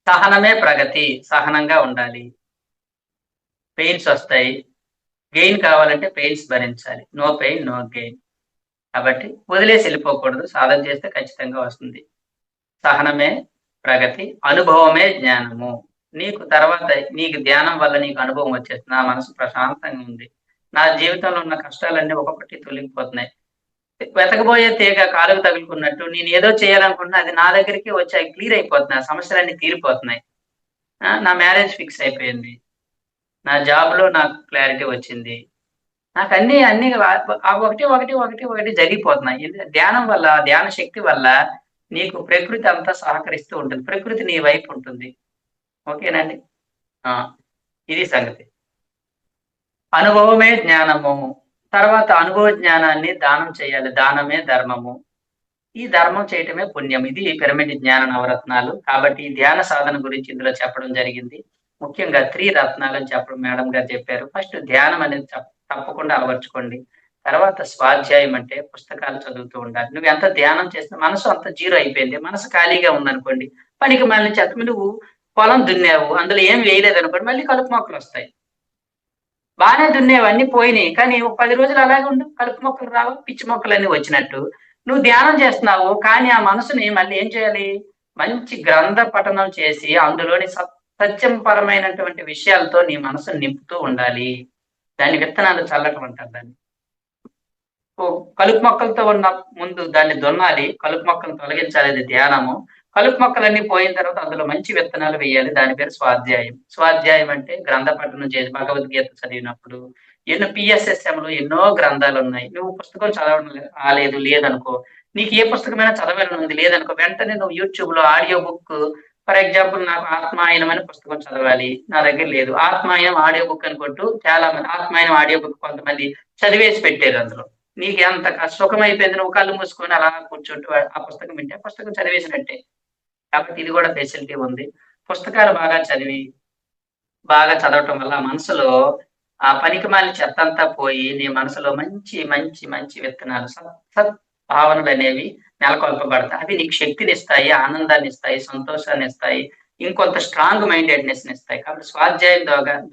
సహనమే ప్రగతి. సహనంగా ఉండాలి. పెయిన్స్ వస్తాయి. గెయిన్ కావాలంటే పెయిన్స్ భరించాలి. No pain, no gain. కాబట్టి వదిలేసి వెళ్ళిపోకూడదు. సాధన చేస్తే ఖచ్చితంగా వస్తుంది. సహనమే ప్రగతి. అనుభవమే జ్ఞానము. నీకు ధ్యానం వల్ల నీకు అనుభవం వచ్చేస్తుంది. నా మనసు ప్రశాంతంగా ఉంది. నా జీవితంలో ఉన్న కష్టాలన్నీ ఒక్కొక్కటి తొలగిపోతున్నాయి. వెతకబోయే తీగ కాలుకు తగులుకున్నట్టు నేనేదో చేయాలనుకుంటున్నా అది నా దగ్గరికి వచ్చి అయి క్లియర్ అయిపోతున్నాయి. ఆ సమస్యలన్నీ తీరిపోతున్నాయి. నా మ్యారేజ్ ఫిక్స్ అయిపోయింది. నా జాబ్‌లో నాకు క్లారిటీ వచ్చింది. నాకన్నీ అన్నీ ఒకటి జరిగిపోతున్నాయి. ధ్యానం వల్ల, ధ్యాన శక్తి వల్ల నీకు ప్రకృతి అంతా సహకరిస్తూ ఉంటుంది. ప్రకృతి నీ వైపు ఉంటుంది. ఓకేనండి. ఆ! ఇది సంగతి. అనుభవమే జ్ఞానము. తర్వాత అనుభవ జ్ఞానాన్ని దానం చేయాలి. దానమే ధర్మము. ఈ ధర్మం చేయటమే పుణ్యం. ఇది పిరమిడ్ జ్ఞాన నవరత్నాలు. కాబట్టి ఈ ధ్యాన సాధన గురించి ఇందులో చెప్పడం జరిగింది. ముఖ్యంగా త్రిరత్నాలని చెప్పడం మేడం గారు చెప్పారు. ఫస్ట్ ధ్యానం అనేది తప్పకుండా అలవర్చుకోండి. తర్వాత స్వాధ్యాయం అంటే పుస్తకాలు చదువుతూ ఉండాలి. నువ్వెంత ధ్యానం చేసినా మనసు అంత జీరో అయిపోయింది. మనసు ఖాళీగా ఉందనుకోండి, పనికిమాలిన చెత్త నువ్వు పొలం దున్నావు, అందులో ఏం వేయలేదనుకోండి, మళ్ళీ కలుపు మొక్కలొస్తాయి. బానే దున్నేవు అన్నీ పోయినాయి. కానీ ఒక 10 రోజులు అలాగే ఉండు. కలుపు మొక్కలు రావు, పిచ్చి మొక్కలన్నీ వచ్చినట్టు. నువ్వు ధ్యానం చేస్తున్నావు, కానీ ఆ మనసుని మళ్ళీ ఏం చేయాలి? మంచి గ్రంథ పఠనం చేసి అందులోని సత్యం పరమైనటువంటి విషయాలతో నీ మనసుని నింపుతూ ఉండాలి. దాన్ని విత్తనాలు చల్లటం అంటారు దాన్ని. కలుపు మొక్కలతో ఉన్న ముందు దాన్ని దున్నాలి. కలుపు మొక్కలను తొలగించాలి. అది ధ్యానము. కలుపు మొక్కలన్నీ పోయిన తర్వాత అందులో మంచి విత్తనాలు వేయాలి. దాని పేరు స్వాధ్యాయం. స్వాధ్యాయం అంటే గ్రంథ పఠనం చేసి భగవద్గీత చదివినప్పుడు పిఎస్ఎస్ఎంలో ఎన్నో గ్రంథాలున్నాయి. నువ్వు పుస్తకం చదవడం లేదనుకో. నీకు ఏ పుస్తకమైనా చదవాలని ఉంది లేదనుకో, వెంటనే నువ్వు యూట్యూబ్‌లో ఆడియో బుక్ ఫర్ ఎగ్జాంపుల్ నాకు ఆత్మాయనం అనే పుస్తకం చదవాలి. నా దగ్గర లేదు. ఆత్మాయనం ఆడియో బుక్ అని కొట్టు. చాలా మంది ఆత్మాయనం ఆడియో బుక్ కొంతమంది చదివేసి పెట్టారు అందులో. నీకెంత సుఖమైపోయింది నువ్వు కళ్ళు మూసుకొని అలా కూర్చుంటూ ఆ పుస్తకం వింటే ఆ పుస్తకం చదివేసినట్టే. కాబట్టి ఇది కూడా ఫెసిలిటీ ఉంది. పుస్తకాలు బాగా చదవటం వల్ల మనసులో ఆ పనికిమాలిన చెత్తంతా పోయి నీ మనసులో మంచి, మంచి, మంచి విత్తనాలు సత్ భావనలనేవి నెలకొల్పబడతాయి. అవి నీకు శక్తినిస్తాయి, ఆనందాన్నిస్తాయి, సంతోషాన్నిస్తాయి. ఇంకొంత స్ట్రాంగ్ మైండెడ్‌నెస్‌నిస్తాయి. కాబట్టి స్వాధ్యాయం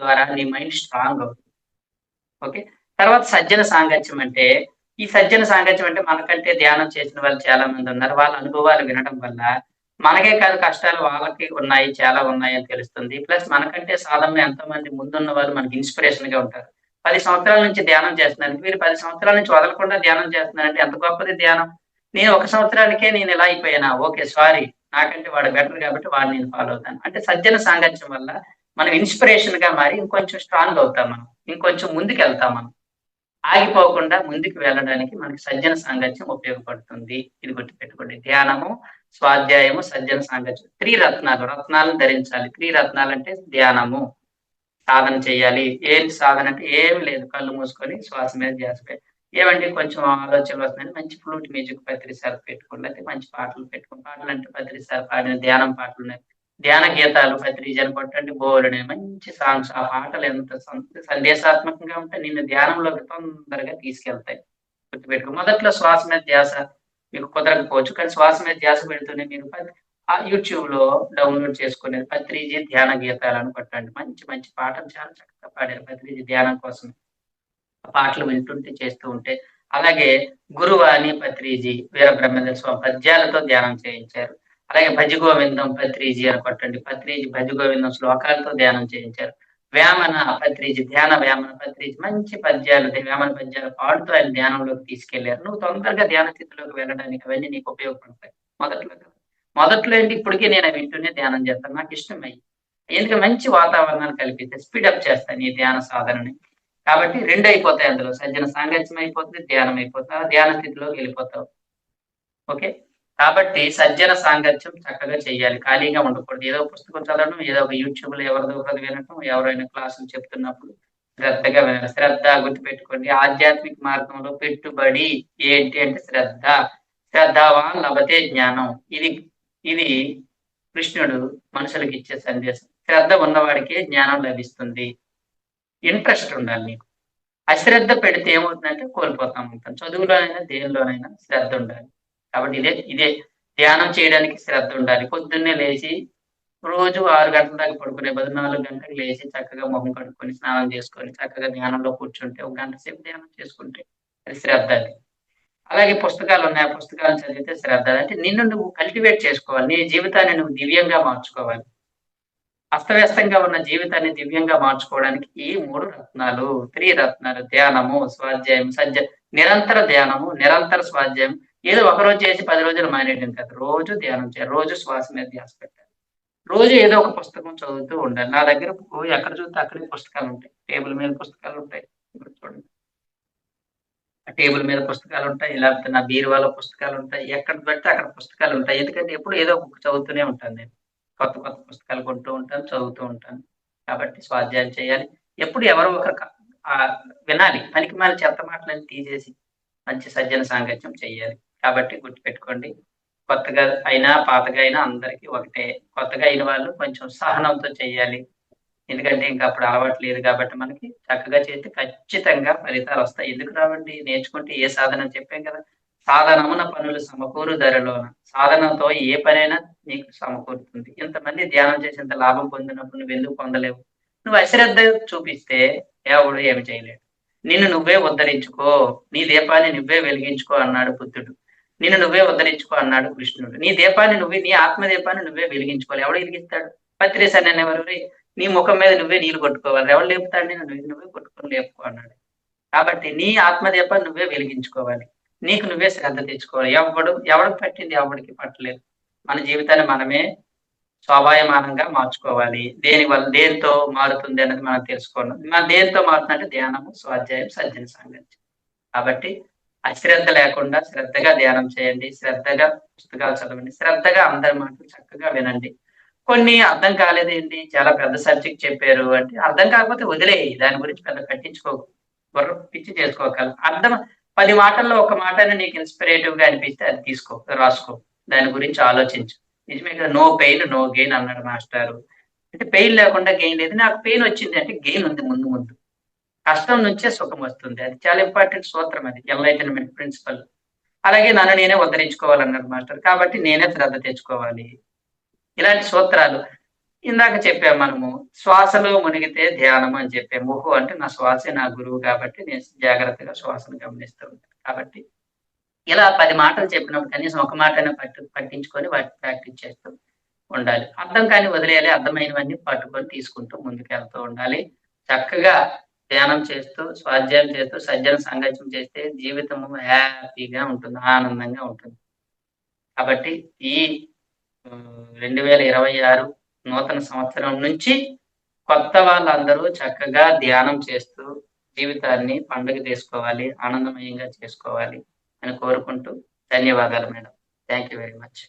ద్వారా నీ మైండ్ స్ట్రాంగ్ అవుతుంది. ఓకే. తర్వాత సజ్జన సాంగత్యం అంటే, ఈ సజ్జన సాంగత్యం అంటే మనకంటే ధ్యానం చేసిన వాళ్ళు చాలా మందున్నారు. వాళ్ళ అనుభవాలు వినడం వల్ల మనకే కాదు కష్టాలు వాళ్ళకి ఉన్నాయి, చాలా ఉన్నాయి అని తెలుస్తుంది. ప్లస్ మనకంటే సాధనలో ఎంతో మంది ముందున్న వాళ్ళు మనకి ఇన్స్పిరేషన్‌గా ఉంటారు. 10 సంవత్సరాల నుంచి ధ్యానం చేస్తున్నాను. మీరు 10 సంవత్సరాల నుంచి వదలకుండా ధ్యానం చేస్తున్నారంటే ఎంత గొప్పది ధ్యానం. నేను 1 సంవత్సరానికే నేను ఇలా అయిపోయానా? ఓకే. సారీ. నాకంటే వాడు బెటర్ కాబట్టి వాడిని నేను ఫాలో అవుతాను. అంటే సజ్జన సాంగత్యం వల్ల మనం ఇన్స్పిరేషన్‌గా మారి ఇంకొంచెం స్ట్రాంగ్ అవుతాం మనం. ఇంకొంచెం ముందుకెళ్తాం మనం. ఆగిపోకుండా ముందుకు వెళ్ళడానికి మనకి సజ్జన సాంగత్యం ఉపయోగపడుతుంది. ఇది గుర్తుపెట్టుకోండి. ధ్యానము, స్వాధ్యాయము, సజ్జన సాంగత్యం. త్రిరత్నాలు. రత్నాలను ధరించాలి. త్రిరత్నాలంటే ధ్యానము, సాధన చేయాలి. ఏంటి సాధన అంటే ఏమి లేదు. కళ్ళు మూసుకొని శ్వాస మీద ధ్యాస ఏవండి కొంచెం ఆలోచనలు వస్తున్నాయని మంచి ఫ్లూట్ మ్యూజిక్ పత్రిసారి పెట్టుకోండి. లేకపోతే మంచి పాటలు పెట్టుకోండి. పాటలంటే పత్రిసారి పాడిన ధ్యానం పాటలున్నాయి. ధ్యాన గీతాలు పత్రిజ అని కొట్టండి బోలెడన్ని మంచి సాంగ్స్. ఆ పాటలు ఎంత సందేశాత్మకంగా ఉంటే నిన్ను ధ్యానంలోకి తొందరగా తీసుకెళ్తాయి. గుర్తుపెట్టుకో. మొదట్లో శ్వాస మీద ధ్యాస మీకు కుదరకపోవచ్చు. కానీ శ్వాస మీద ధ్యాస పెడుతూనే మీరు యూట్యూబ్‌లో డౌన్‌లోడ్ చేసుకునేది పత్రిజీ ధ్యాన గీతాలని కొట్టండి. మంచి మంచి పాటలు చాలా చక్కగా పాడారు పత్రిజీ ధ్యానం కోసం. ఆ పాటలు వింటుంటే చేస్తూ ఉంటే. అలాగే గురువాణి పత్రిజీ వీరబ్రహ్మేంద్ర స్వామి పద్యాలతో ధ్యానం చేయించారు. అలాగే భజగోవిందం పత్రిజీ అని కొట్టండి. పత్రిజీ భజగోవిందం శ్లోకాలతో ధ్యానం చేయించారు. వేమన పత్రిజీ ధ్యాన వేమన పత్రిజీ మంచి పద్యాలు వేమన పద్యాలు పాడుతూ ఆయన ధ్యానంలోకి తీసుకెళ్లారు. నువ్వు తొందరగా ధ్యాన స్థితిలోకి వెళ్ళడానికి అవన్నీ నీకు ఉపయోగపడతాయి. మొదట్లో కదా. మొదట్లో ఏంటి ఇప్పటికే నేను అవి వింటూనే ధ్యానం చేస్తాను. నాకు ఇష్టమయ్యి. ఎందుకంటే మంచి వాతావరణాన్ని కల్పిస్తే స్పీడప్ చేస్తాను ఈ ధ్యాన సాధనని. కాబట్టి 2 అయిపోతాయి అందులో. సజ్జన సాంగత్యం అయిపోతుంది, ధ్యానం అయిపోతుంది. ఆ ధ్యాన స్థితిలోకి వెళ్ళిపోతావు. ఓకే. కాబట్టి సజ్జన సాంగత్యం చక్కగా చేయాలి. ఖాళీగా ఉండకూడదు. ఏదో పుస్తకం చదవడం, ఏదో ఒక యూట్యూబ్‌లో ఎవరిదో ఒకరిది వినటం, ఎవరైనా క్లాసులు చెప్తున్నప్పుడు శ్రద్ధగా వినాలి. శ్రద్ధ గుర్తుపెట్టుకోండి. ఆధ్యాత్మిక మార్గంలో పెట్టుబడి ఏంటి అంటే శ్రద్ధ. శ్రద్ధావాన్ లభతే జ్ఞానం. ఇది ఇది కృష్ణుడు మనుషులకి ఇచ్చే సందేశం. శ్రద్ధ ఉన్నవాడికే జ్ఞానం లభిస్తుంది. ఇంట్రెస్ట్ ఉండాలి నీకు. అశ్రద్ధ పెడితే ఏమవుతుందంటే కోల్పోతాం ఉంటాం. చదువులోనైనా, దేనిలోనైనా శ్రద్ధ ఉండాలి. కాబట్టి ఇదే ధ్యానం చేయడానికి శ్రద్ధ ఉండాలి. పొద్దున్నే లేచి రోజు 6 గంటల దాకా పడుకునే బదులు 4 గంటలకు లేచి చక్కగా మొహం కడుక్కొని, స్నానం చేసుకొని, చక్కగా ధ్యానంలో కూర్చుంటే ఒక గంట సేపు ధ్యానం చేసుకుంటే అది శ్రద్ధ అది. అలాగే పుస్తకాలున్నాయి. ఆ పుస్తకాలను చదివితే శ్రద్ధ. అంటే నిన్ను నువ్వు కల్టివేట్ చేసుకోవాలి. నీ జీవితాన్ని నువ్వు దివ్యంగా మార్చుకోవాలి. అస్తవ్యస్తంగా ఉన్న జీవితాన్ని దివ్యంగా మార్చుకోవడానికి ఈ 3 రత్నాలు, త్రిరత్నాలు ధ్యానము, స్వాధ్యాయం, నిరంతర ధ్యానము, నిరంతర స్వాధ్యాయం. ఏదో ఒకరోజు చేసి 10 రోజులు మానేయడం కాదు. రోజు ధ్యానం చేయాలి. రోజు శ్వాస మీద ధ్యాస పెట్టాలి. రోజు ఏదో ఒక పుస్తకం చదువుతూ ఉండాలి. నా దగ్గర ఎక్కడ చూస్తే అక్కడే పుస్తకాలుంటాయి. టేబుల్ మీద పుస్తకాలుంటాయి. ఇప్పుడు చూడండి. ఆ టేబుల్ మీద పుస్తకాలుంటాయి. లేకపోతే నా బీరువాలో పుస్తకాలుంటాయి. ఎక్కడ పడితే అక్కడ పుస్తకాలుంటాయి. ఎందుకంటే ఎప్పుడు ఏదో ఒక బుక్ చదువుతూనే ఉంటాను నేను. కొత్త కొత్త పుస్తకాలు కొంటూ ఉంటాను. చదువుతూ ఉంటాను. కాబట్టి స్వాధ్యాయం చేయాలి. ఎప్పుడు ఎవరో ఒకరు వినాలి. పనికిమాలిన చెత్త మాటలన్నీ తీసేసి మంచి సజ్జన సాంగత్యం చెయ్యాలి. కాబట్టి గుర్తుపెట్టుకోండి. కొత్తగా అయినా, పాతగా అయినా అందరికీ ఒకటే. కొత్తగా అయిన వాళ్ళు కొంచెం సహనంతో చేయాలి. ఎందుకంటే ఇంక అప్పుడు అలవాటు లేదు కాబట్టి మనకి చక్కగా చేస్తే ఖచ్చితంగా ఫలితాలొస్తాయి. ఎందుకు రావండి? నేర్చుకుంటే ఏ సాధన చెప్పాం కదా! సాధనమున పనులు సమకూరు ధరలోన. సాధనతో ఏ పనైనా నీకు సమకూరుతుంది. ఇంతమంది ధ్యానం చేసి ఇంత లాభం పొందినప్పుడు నువ్వెందుకు పొందలేవు? నువ్వు అశ్రద్ధ చూపిస్తే ఎవడు ఏమి చేయలేడు. నిన్ను నువ్వే ఉద్ధరించుకో. నీ దీపాన్ని నువ్వే వెలిగించుకో అన్నాడు బుద్ధుడు. నిన్ను నువ్వే ఉద్ధరించుకో అన్నాడు కృష్ణుడు. నీ ఆత్మ దీపాన్ని నువ్వే వెలిగించుకోవాలి. ఎవడు వెలిగిస్తాడు? పత్రిసారి అనేవారు నీ ముఖం మీద నువ్వే నీళ్లు కొట్టుకోవాలి. ఎవడు లేపుతాడు నిన్ను? నువ్వే కొట్టుకొని లేపుకో అన్నాడు. కాబట్టి నీ ఆత్మదీపాన్ని నువ్వే వెలిగించుకోవాలి. నీకు నువ్వే శ్రద్ధ తెచ్చుకోవాలి. ఎవడికి పట్టింది ఎవడికి పట్టలేదు. మన జీవితాన్ని మనమే స్వాభాయమానంగా మార్చుకోవాలి. దేనితో మారుతుంది అనేది మనం తెలుసుకోవాలి. మనం దేనితో మారుతుందంటే ధ్యానము, స్వాధ్యాయం, సజ్జన సాంగత్యం. కాబట్టి అశ్రద్ధ లేకుండా శ్రద్ధగా ధ్యానం చేయండి. శ్రద్ధగా పుస్తకాలు చదవండి. శ్రద్ధగా అందరి మాటలు చక్కగా వినండి. కొన్ని అర్థం కాలేదేంటి? చాలా పెద్ద సబ్జెక్ట్ చెప్పారు అంటే, అర్థం కాకపోతే వదిలేయి. దాని గురించి పెద్ద పట్టించుకోకు. బుర్ర పిచ్చి చేసుకోగలరు. 10 మాటల్లో ఒక మాటైనా నీకు ఇన్స్పిరేటివ్‌గా అనిపిస్తే అది తీసుకో, రాసుకో. దాని గురించి ఆలోచించు. నిజమే కదా! నో పెయిన్, నో గెయిన్ అన్నాడు మాస్టారు. అంటే పెయిన్ లేకుండా గెయిన్ లేదు. నాకు పెయిన్ వచ్చింది అంటే గెయిన్ ఉంది ముందు ముందు. కష్టం నుంచే సుఖం వస్తుంది. అది చాలా ఇంపార్టెంట్ సూత్రం అది. Enlightenment principle. అలాగే నన్ను నేనే ఉద్ధరించుకోవాలన్నాడు మాస్టర్. కాబట్టి నేనే శ్రద్ధ తెచ్చుకోవాలి. ఇలాంటి సూత్రాలు ఇందాక చెప్పాము మనము. శ్వాసలో మునిగితే ధ్యానం అని చెప్పాము. అంటే నా శ్వాసే నా గురువు కాబట్టి నేను జాగ్రత్తగా శ్వాసను గమనిస్తూ ఉంటాను. కాబట్టి ఇలా 10 మాటలు చెప్పినప్పుడు కనీసం ఒక మాటైనా పట్టించుకొని వాటిని ప్రాక్టీస్ చేస్తూ ఉండాలి. అర్థం కానివి వదిలేయాలి. అర్థమైనవన్నీ పట్టుకొని తీసుకుంటూ ముందుకెళ్తూ ఉండాలి. చక్కగా ధ్యానం చేస్తూ, స్వాధ్యాయం చేస్తూ, సజ్జన సాంగత్యం చేస్తే జీవితము హ్యాపీగా ఉంటుంది. ఆనందంగా ఉంటుంది. కాబట్టి ఈ 2026 నూతన సంవత్సరం నుంచి కొత్త వాళ్ళందరూ చక్కగా ధ్యానం చేస్తూ జీవితాన్ని పండుగ చేసుకోవాలి, ఆనందమయంగా చేసుకోవాలి అని కోరుకుంటూ ధన్యవాదాలు madam. Thank you very much.